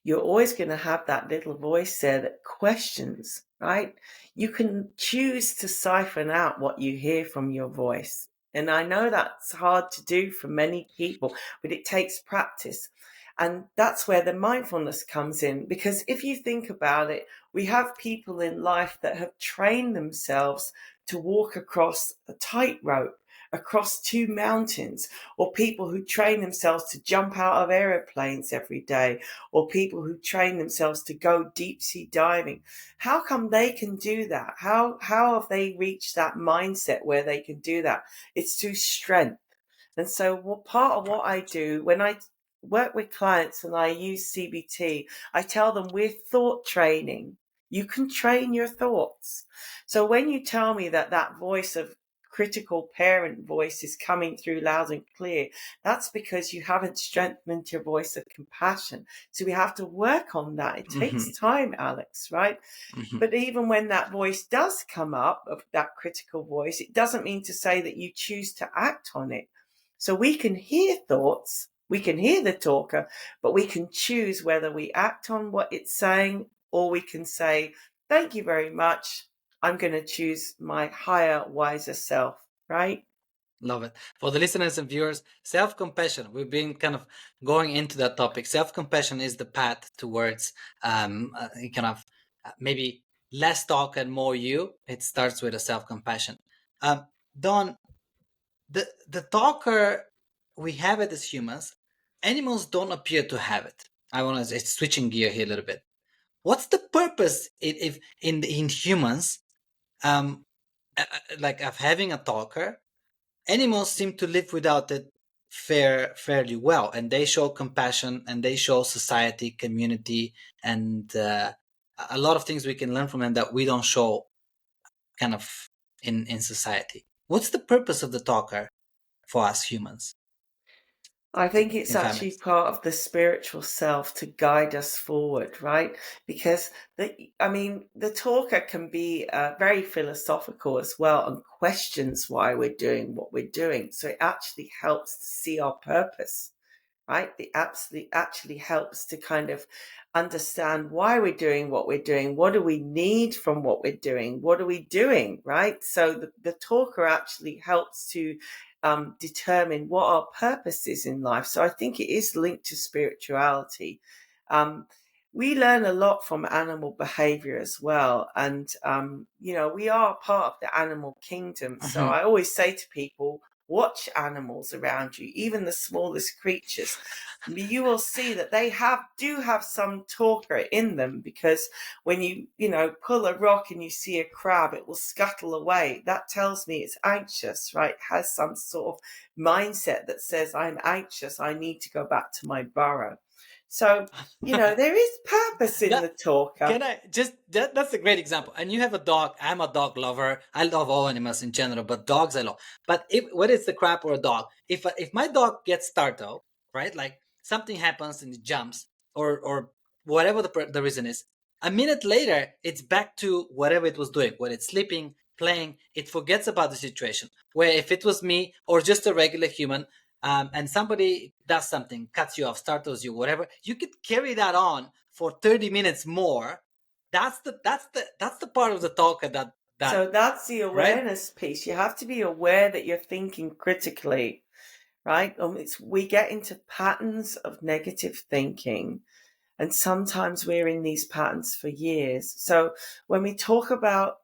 You're always going to have that little voice there that questions, right? You can choose to siphon out what you hear from your voice. And I know that's hard to do for many people, but it takes practice. And that's where the mindfulness comes in, because if you think about it, we have people in life that have trained themselves to walk across a tightrope, across two mountains, or people who train themselves to jump out of aeroplanes every day, or people who train themselves to go deep sea diving. How come they can do that? How have they reached that mindset where they can do that? It's through strength. And so part of what I do when I work with clients and I use CBT, I tell them we're thought training. You can train your thoughts. So when you tell me that voice of critical parent voice is coming through loud and clear, that's because you haven't strengthened your voice of compassion. So we have to work on that. It takes time, Alex, right? But even when that voice does come up, of that critical voice, it doesn't mean to say that you choose to act on it. So we can hear thoughts, we can hear the talker, but we can choose whether we act on what it's saying, or we can say, thank you very much. I'm going to choose my higher, wiser self, right? Love it. For the listeners and viewers, self-compassion, we've been kind of going into that topic. Self-compassion is the path towards maybe less talk and more you. It starts with a self-compassion. Dawn, the talker, we have it as humans. Animals don't appear to have it. It's switching gear here a little bit. What's the purpose if in humans, like of having a talker? Animals seem to live without it fairly well, and they show compassion and they show society, community, and a lot of things we can learn from them that we don't show kind of in society. What's the purpose of the talker for us humans I think it's in actually families? part of the spiritual self to guide us forward, right? Because the talker can be very philosophical as well and questions why we're doing what we're doing. So it actually helps to see our purpose, right? It absolutely actually helps to kind of understand why we're doing what we're doing. What do we need from what we're doing? What are we doing, right? So the talker actually helps to determine what our purpose is in life. So I think it is linked to spirituality. Um, we learn a lot from animal behavior as well. And, we are part of the animal kingdom. So Mhm. I always say to people, watch animals around you, even the smallest creatures. You will see that they do have some talker in them, because when you pull a rock and you see a crab, it will scuttle away. That tells me it's anxious, right? It has some sort of mindset that says, I'm anxious, I need to go back to my burrow. So there is purpose in the That talker. can I just that's a great example. And you have a dog. I'm a dog lover. I love all animals in general, but dogs I love. But if whether it's the crab or a dog, if my dog gets startled, right, like something happens and it jumps, or whatever the reason is, a minute later it's back to whatever it was doing. Whether it's sleeping, playing, it forgets about the situation. Where if it was me or just a regular human, and somebody does something, cuts you off, startles you, whatever, you could carry that on for 30 minutes more. That's the part of the talk that So that's the right. awareness piece. You have to be aware that you're thinking critically, right? We get into patterns of negative thinking, and sometimes we're in these patterns for years. So when we talk about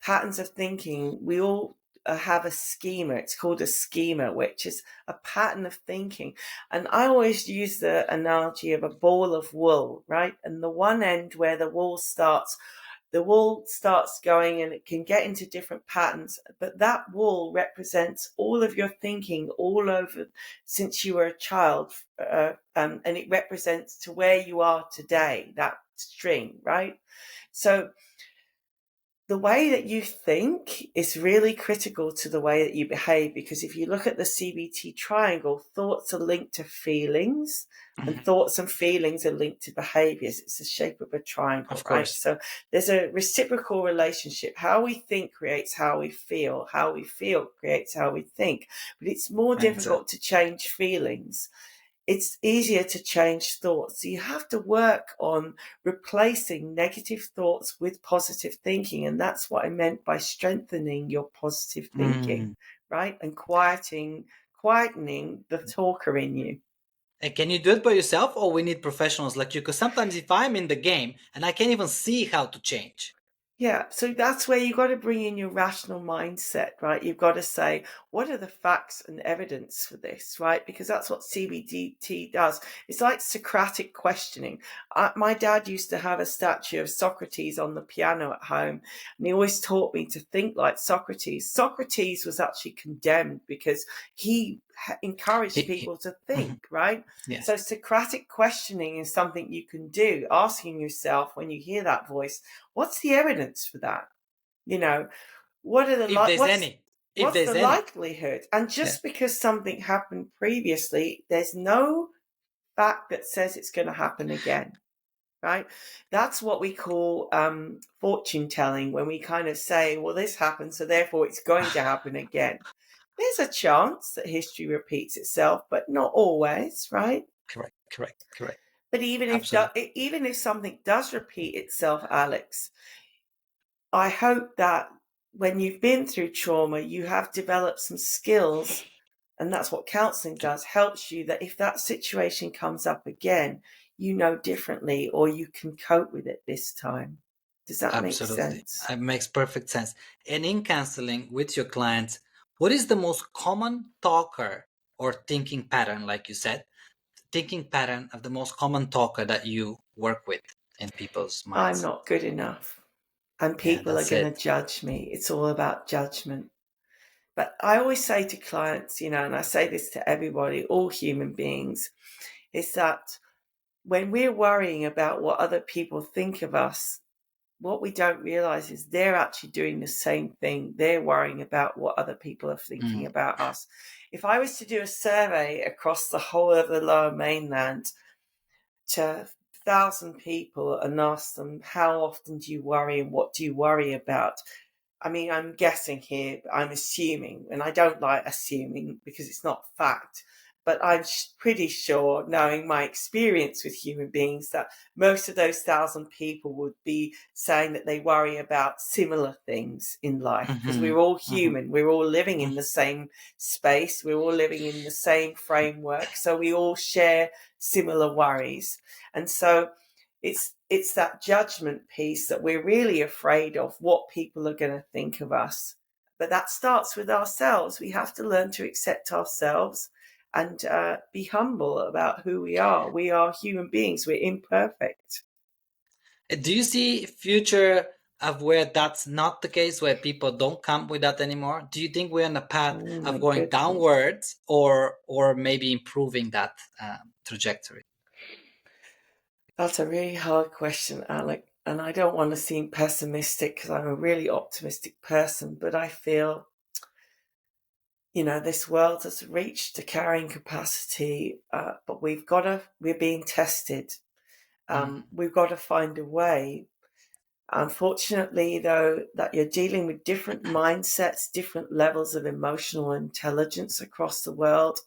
patterns of thinking, we all have a schema. It's called a schema, which is a pattern of thinking. And I always use the analogy of a ball of wool, right? And the one end where the wool starts going and it can get into different patterns, but that wool represents all of your thinking all over since you were a child, and it represents to where you are today, that string, right? So the way that you think is really critical to the way that you behave, because if you look at the CBT triangle, thoughts are linked to feelings and Mhm. thoughts and feelings are linked to behaviors. It's the shape of a triangle, Of right? course. So there's a reciprocal relationship. How we think creates how we feel. How we feel creates how we think. But it's more And difficult to change feelings. It's easier to change thoughts. So you have to work on replacing negative thoughts with positive thinking. And that's what I meant by strengthening your positive thinking, mm. right? And quietening the talker in you. And can you do it by yourself, or we need professionals like you? Because sometimes if I'm in the game and I can't even see how to change. Yeah, so that's where you've got to bring in your rational mindset, right? You've got to say, what are the facts and evidence for this, right? Because that's what CBT does. It's like Socratic questioning. My dad used to have a statue of Socrates on the piano at home, and he always taught me to think like Socrates. Socrates was actually condemned because he encouraged people to Mhm. think, right? Yes. So Socratic questioning is something you can do, asking yourself when you hear that voice, what's the evidence for that? You know, what are the If there's what's any. If what's there's the any. likelihood? And Yeah. just because something happened previously, there's no fact that says it's going to happen again, right? That's what we call fortune telling, when we kind of say, well, this happened, so therefore it's going to happen again. There's a chance that history repeats itself, but not always, right? Correct. Correct. Correct. But Absolutely. even if something does repeat itself, Alex, I hope that when you've been through trauma, you have developed some skills, and that's what counseling does, helps you, that if that situation comes up again, you know differently, or you can cope with it this time. Does that make Absolutely. sense? It makes perfect sense. And in counseling with your clients, what is the most common talker or thinking pattern, like you said, thinking pattern of the most common talker that you work with in people's I'm minds? not good enough, and Yeah, people are that's going to it. judge me. It's all about judgment. But I always say to clients, and I say this to everybody, all human beings, is that when we're worrying about what other people think of us, what we don't realize is they're actually doing the same thing. They're worrying about what other people are thinking about us. If I was to do a survey across the whole of the Lower Mainland to 1,000 people and ask them, how often do you worry and what do you worry about? I mean, I'm guessing here, I'm assuming, and I don't like assuming because it's not fact, but I'm pretty sure, knowing my experience with human beings, that most of those 1,000 people would be saying that they worry about similar things in life, because we're all human. We're all living in the same space. We're all living in the same framework. So we all share similar worries. And so it's that judgment piece that we're really afraid of, what people are going to think of us. But that starts with ourselves. We have to learn to accept ourselves and be humble about who we are. We are human beings. We're imperfect. Do you see future of where that's not the case, where people don't come with that anymore? Do you think we're on a path Oh my of going goodness. downwards, or maybe improving that trajectory? That's a really hard question, Alec. And I don't want to seem pessimistic because I'm a really optimistic person, but I feel, this world has reached a carrying capacity, but we're being tested. We've got to find a way. Unfortunately, though, that you're dealing with different mindsets, different levels of emotional intelligence across the world.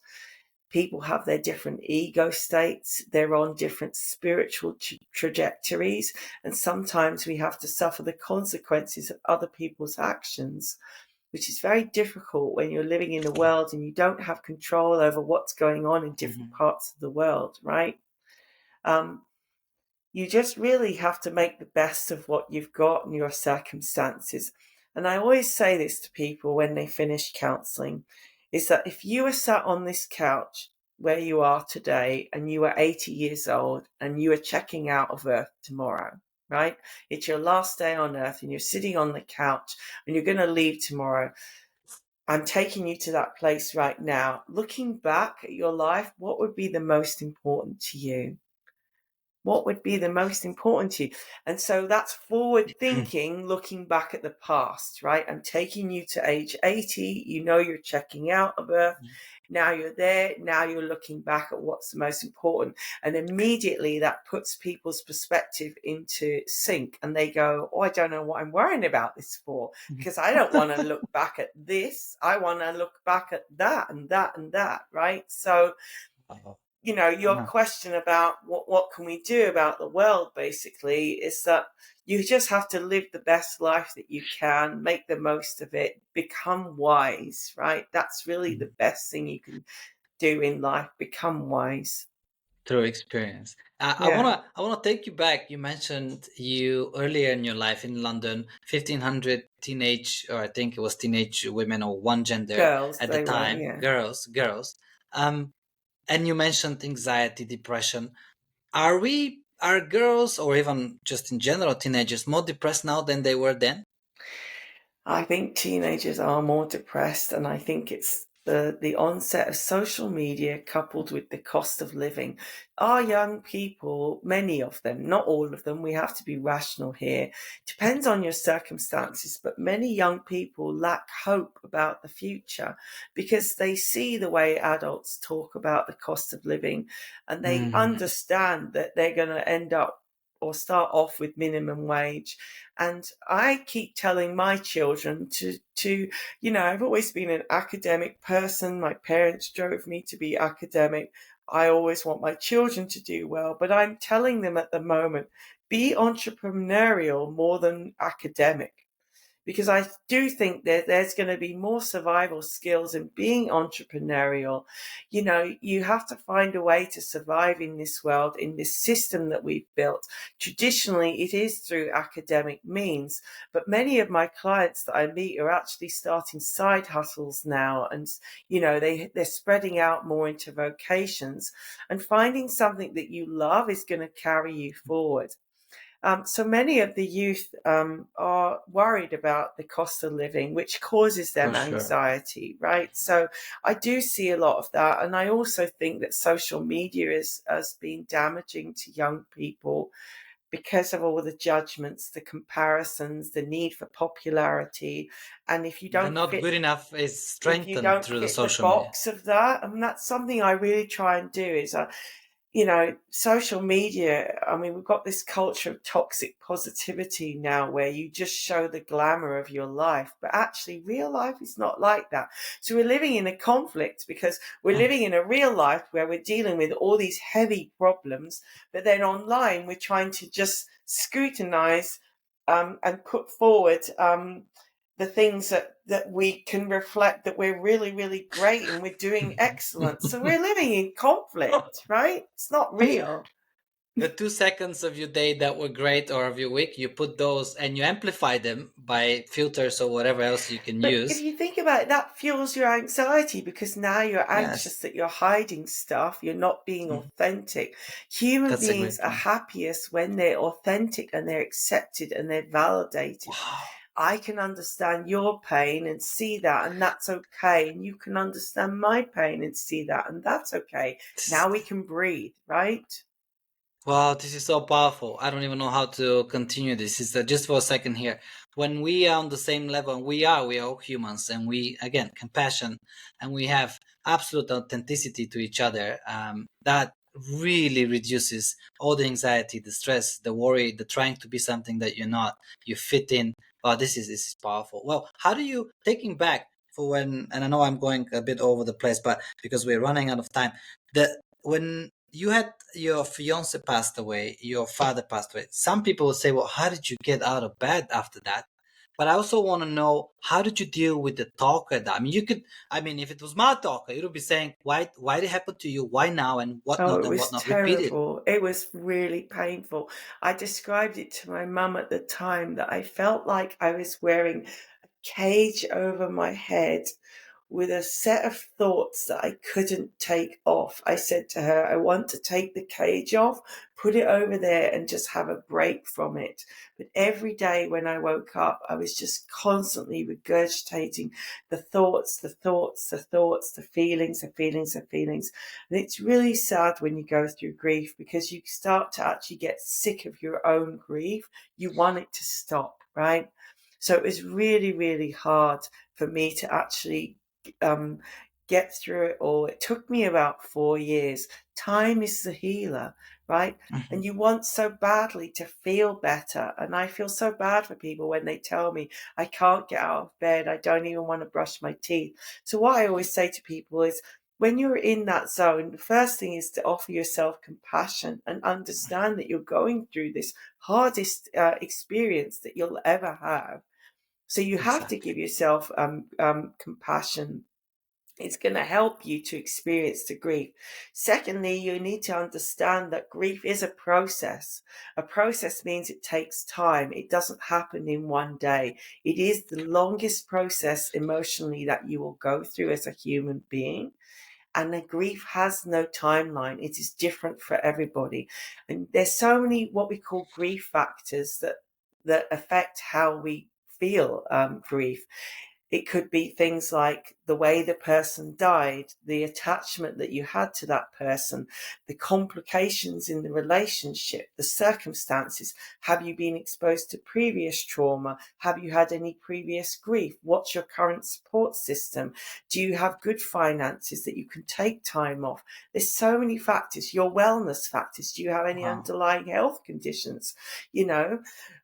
People have their different ego states. They're on different spiritual trajectories. And sometimes we have to suffer the consequences of other people's actions, which is very difficult when you're living in a world and you don't have control over what's going on in different parts of the world, right? You just really have to make the best of what you've got and your circumstances. And I always say this to people when they finish counselling, is that if you were sat on this couch where you are today and you were 80 years old and you were checking out of Earth tomorrow, right? It's your last day on Earth and you're sitting on the couch and you're going to leave tomorrow. I'm taking you to that place right now. Looking back at your life, what would be the most important to you? What would be the most important to you? And so that's forward thinking, looking back at the past, right? I'm taking you to age 80. You're checking out of Earth. Now you're there. Now you're looking back at what's the most important. And immediately that puts people's perspective into sync. And they go, oh, I don't know what I'm worrying about this for, because I don't want to look back at this. I want to look back at that and that and that, right? So your question about what can we do about the world, basically, is that you just have to live the best life that you can, make the most of it, become wise, right? That's really the best thing you can do in life, become wise. Through experience. I Yeah. wanna take you back. You mentioned you earlier in your life in London, 1,500 teenage, or I think it was teenage women or one gender Girls, at the they were, time, yeah. girls. And you mentioned anxiety, depression. Are girls, or even just in general teenagers, more depressed now than they were then? I think teenagers are more depressed, and I think it's the onset of social media coupled with the cost of living. Our young people, many of them, not all of them, we have to be rational here, depends on your circumstances, but many young people lack hope about the future because they see the way adults talk about the cost of living, and they understand that they're going to end up or start off with minimum wage. And I keep telling my children to I've always been an academic person. My parents drove me to be academic. I always want my children to do well, but I'm telling them at the moment, be entrepreneurial more than academic. Because I do think that there's going to be more survival skills in being entrepreneurial. You have to find a way to survive in this world, in this system that we've built. Traditionally, it is through academic means, but many of my clients that I meet are actually starting side hustles now, and they're spreading out more into vocations, and finding something that you love is going to carry you forward. So many of the youth are worried about the cost of living, which causes For them sure. anxiety, right? So I do see a lot of that. And I also think that social media has been damaging to young people because of all the judgments, the comparisons, the need for popularity. And if you The don't not fit good enough is if you strengthened don't through the fit the social media. box of that, and that's something I really try and do is social media, I mean, we've got this culture of toxic positivity now where you just show the glamour of your life, but actually real life is not like that. So we're living in a conflict because we're living in a real life where we're dealing with all these heavy problems, but then online we're trying to just scrutinize and put forward the things that we can reflect that we're really, really great and we're doing excellent. So we're living in conflict, right? It's not real. The 2 seconds of your day that were great or of your week, you put those and you amplify them by filters or whatever else you can But if use. you think about it, that fuels your anxiety because now you're Yes. anxious that you're hiding stuff, you're not being authentic. Human That's a beings great are point. happiest when they're authentic and they're accepted and they're validated. Wow. I can understand your pain and see that, and that's okay. And you can understand my pain and see that, and that's okay. This, Now we can breathe, right? wow, this is so powerful. I don't even know how to continue this. Is that just for a second here? When we are on the same level, we are all humans, and we again compassion, and we have absolute authenticity to each other. That really reduces all the anxiety, the stress, the worry, the trying to be something that you're not. You fit in. Wow, this is powerful. Well, how do you taking back for when? And I know I'm going a bit over the place, but because we're running out of time, the when you had your fiance passed away, your father passed away. Some people will say, well, how did you get out of bed after that? But I also want to know, how did you deal with the talker? I mean, if it was my talker, it would be saying, why did it happen to you? Why now? And Oh, whatnot it and was whatnot. Repeat it. terrible. It was really painful. I described it to my mum at the time that I felt like I was wearing a cage over my head with a set of thoughts that I couldn't take off. I said to her, I want to take the cage off, put it over there and just have a break from it. But every day when I woke up, I was just constantly regurgitating the thoughts, the thoughts, the thoughts, the feelings, the feelings, the feelings. And it's really sad when you go through grief because you start to actually get sick of your own grief. You want it to stop, right? So it was really, really hard for me to actually get through it all. It took me about 4 years. Time is the healer, right? Mhm. And you want so badly to feel better. And I feel so bad for people when they tell me I can't get out of bed. I don't even want to brush my teeth. So what I always say to people is, when you're in that zone, the first thing is to offer yourself compassion and understand that you're going through this hardest experience that you'll ever have. So you have to Exactly. give yourself compassion. It's going to help you to experience the grief. Secondly, you need to understand that grief is a process. A process means it takes time. It doesn't happen in one day. It is the longest process emotionally that you will go through as a human being. And the grief has no timeline. It is different for everybody. And there's so many what we call grief factors that affect how we feel grief. It could be things like the way the person died, the attachment that you had to that person, the complications in the relationship, the circumstances. Have you been exposed to previous trauma? Have you had any previous grief? What's your current support system? Do you have good finances that you can take time off? There's so many factors. Your wellness factors. Do you have any Wow. underlying health conditions? You know,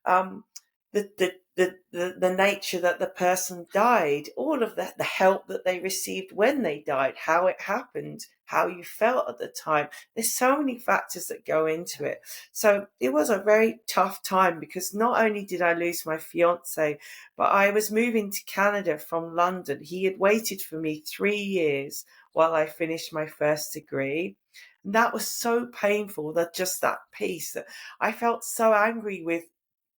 um, the nature that the person died, all of that, the help that they received when they died, how it happened, how you felt at the time. There's so many factors that go into it. So it was a very tough time because not only did I lose my fiance, but I was moving to Canada from London. He had waited for me 3 years while I finished my first degree. And that was so painful, that just that piece, that I felt so angry with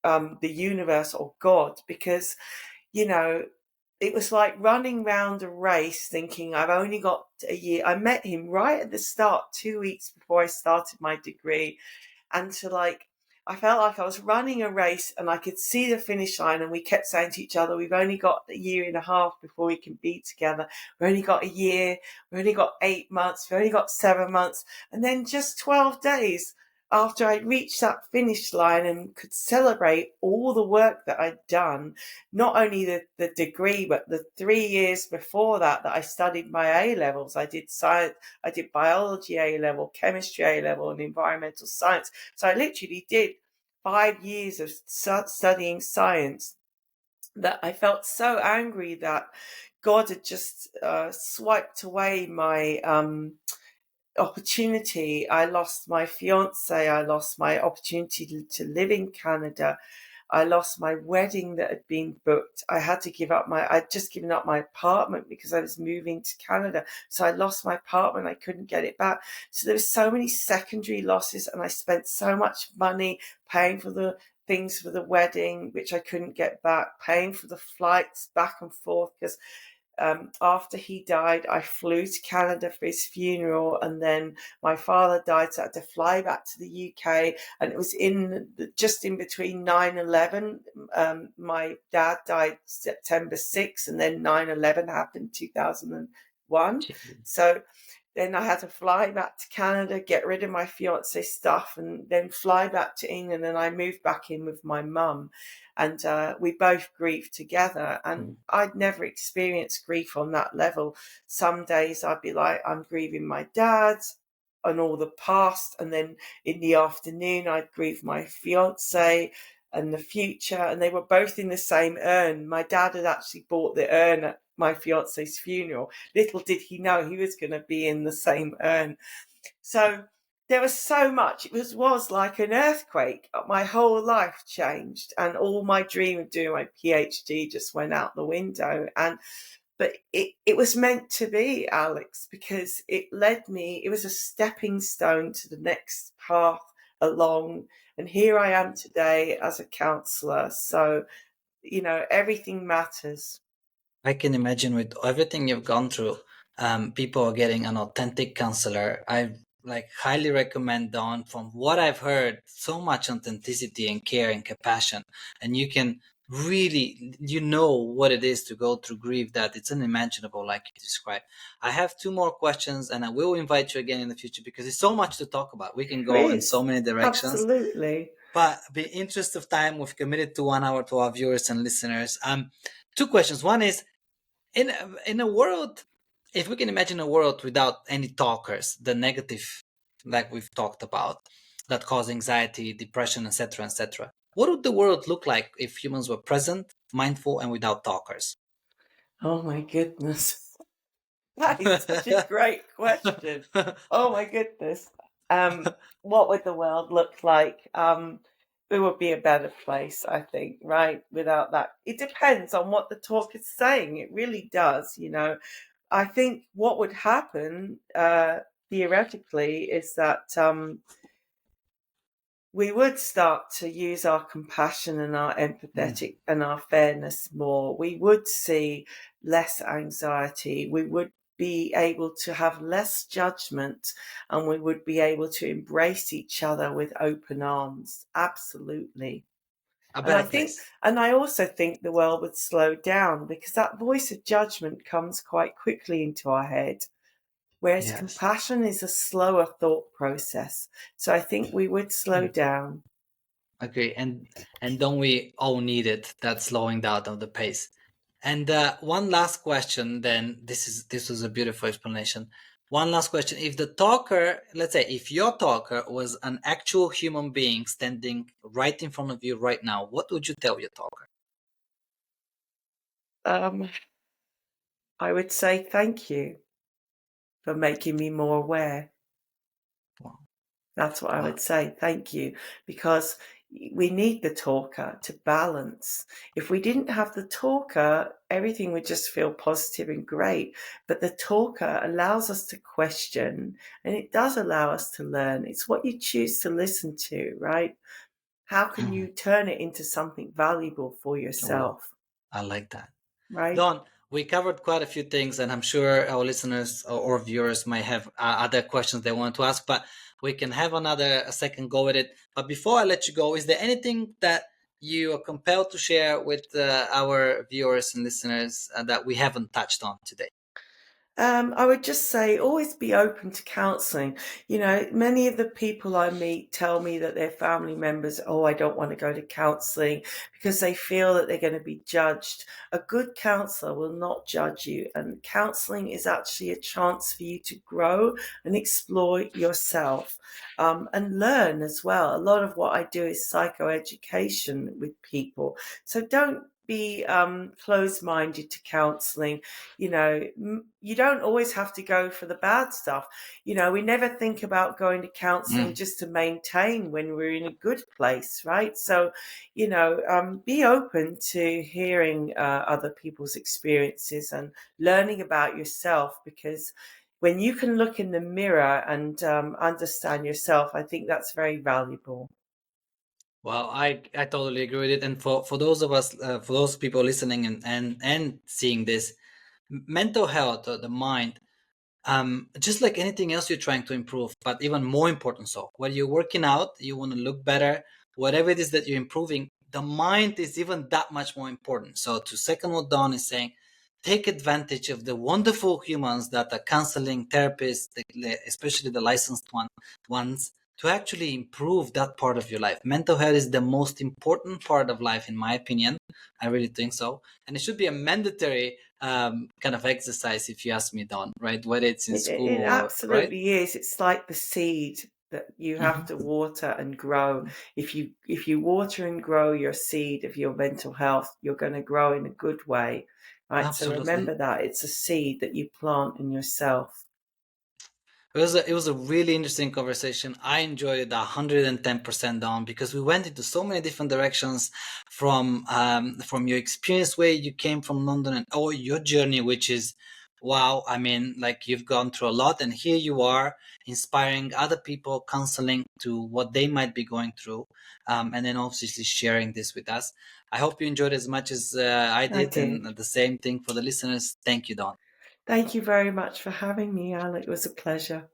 the universe or God, because, you know, it was like running round a race thinking I've only got a year. I met him right at the start, 2 weeks before I started my degree. And I felt like I was running a race and I could see the finish line, and we kept saying to each other, we've only got a year and a half before we can be together. We've only got a year. We've only got 8 months. We've only got 7 months. And then just 12 days after I reached that finish line and could celebrate all the work that I'd done, not only the degree, but the 3 years before that I studied my A levels. I did science, I did biology A level, chemistry A level, and environmental science. So I literally did 5 years of studying science, that I felt so angry that God had just swiped away my opportunity. I lost my fiance. I lost my opportunity to live in Canada. I lost my wedding that had been booked. I'd just given up my apartment because I was moving to Canada. So I lost my apartment. I couldn't get it back. So there were so many secondary losses, and I spent so much money paying for the things for the wedding, which I couldn't get back, paying for the flights back and forth, because after he died, I flew to Canada for his funeral, and then my father died, so I had to fly back to the UK. And it was just in between 9/11. My dad died September 6th, and then 9/11 happened 2001. So then I had to fly back to Canada, get rid of my fiance's stuff, and then fly back to England. And I moved back in with my mum, and we both grieved together. And I'd never experienced grief on that level. Some days I'd be like, I'm grieving my dad and all the past, and then in the afternoon I'd grieve my fiance and the future, and they were both in the same urn. My dad had actually bought the urn at my fiance's funeral. Little did he know he was going to be in the same urn. So there was so much. It was like an earthquake. My whole life changed, and all my dream of doing my PhD just went out the window. But it was meant to be, Alex, because it was a stepping stone to the next path along. And here I am today as a counsellor. So, everything matters. I can imagine with everything you've gone through, people are getting an authentic counselor. I highly recommend Dawn. From what I've heard, so much authenticity and care and compassion, and you can really, what it is to go through grief, that it's unimaginable, like you described. I have 2 more questions, and I will invite you again in the future because there's so much to talk about. We can go in so many directions. Absolutely. But in interest of time, we've committed to 1 hour to our viewers and listeners. 2 questions. One is, in a world, if we can imagine a world without any talkers, the negative, like we've talked about, that cause anxiety, depression, etc., what would the world look like if humans were present, mindful, and without talkers? Oh my goodness. That is such a great question. Oh my goodness. What would the world look like? It would be a better place, I think, right? Without that. It depends on what the talk is saying. It really does, I think what would happen, theoretically, is that we would start to use our compassion and our empathetic and our fairness more. We would see less anxiety. We would be able to have less judgment, and we would be able to embrace each other with open arms. Absolutely. And I also think the world would slow down, because that voice of judgment comes quite quickly into our head, whereas compassion is a slower thought process. So I think we would slow down. Okay, and don't we all need it, that slowing down of the pace? And one last question, then. This was a beautiful explanation. One last question: if the talker, let's say, if your talker was an actual human being standing right in front of you right now, what would you tell your talker? I would say thank you for making me more aware. Wow. That's what I would say. Thank you. Because we need the talker to balance. If we didn't have the talker, everything would just feel positive and great. But the talker allows us to question, and it does allow us to learn. It's what you choose to listen to, right? How can you turn it into something valuable for yourself? I like that. Right? Dawn, we covered quite a few things, and I'm sure our listeners or viewers might have other questions they want to ask, but we can have a second go at it. But before I let you go, is there anything that you are compelled to share with our viewers and listeners that we haven't touched on today? I would just say always be open to counselling. You know, many of the people I meet tell me that their family members, oh, I don't want to go to counselling because they feel that they're going to be judged. A good counsellor will not judge you, and counselling is actually a chance for you to grow and explore yourself, and learn as well. A lot of what I do is psychoeducation with people. So don't be closed-minded to counselling. You know, you don't always have to go for the bad stuff. You know, we never think about going to counselling Mm. just to maintain when we're in a good place, right? So, you know, be open to hearing other people's experiences and learning about yourself, because when you can look in the mirror and understand yourself, I think that's very valuable. Well, I totally agree with it. And for those of us, for those people listening and seeing this, mental health, the mind, just like anything else you're trying to improve, but even more important so, when you're working out, you want to look better, whatever it is that you're improving, the mind is even that much more important. So to second what Dawn is saying, take advantage of the wonderful humans that are counseling therapists, especially the licensed ones, to actually improve that part of your life. Mental health is the most important part of life, in my opinion. I really think so. And it should be a mandatory kind of exercise, if you ask me, Don, right? Whether it's in It school or, right? absolutely is. It's like the seed that you have to Hmm. water and grow. If you water and grow your seed of your mental health, you're going to grow in a good way, right? So Absolutely. remember that it's a seed that you plant in yourself. It was a really interesting conversation. I enjoyed it 110% down because we went into so many different directions from your experience where you came from London and your journey, which is wow. I mean, like you've gone through a lot, and here you are inspiring other people, counseling to what they might be going through, and then obviously sharing this with us. I hope you enjoyed as much as I I did, and did. the same thing for the listeners. Thank you, Don. Thank you very much for having me, Al. It was a pleasure.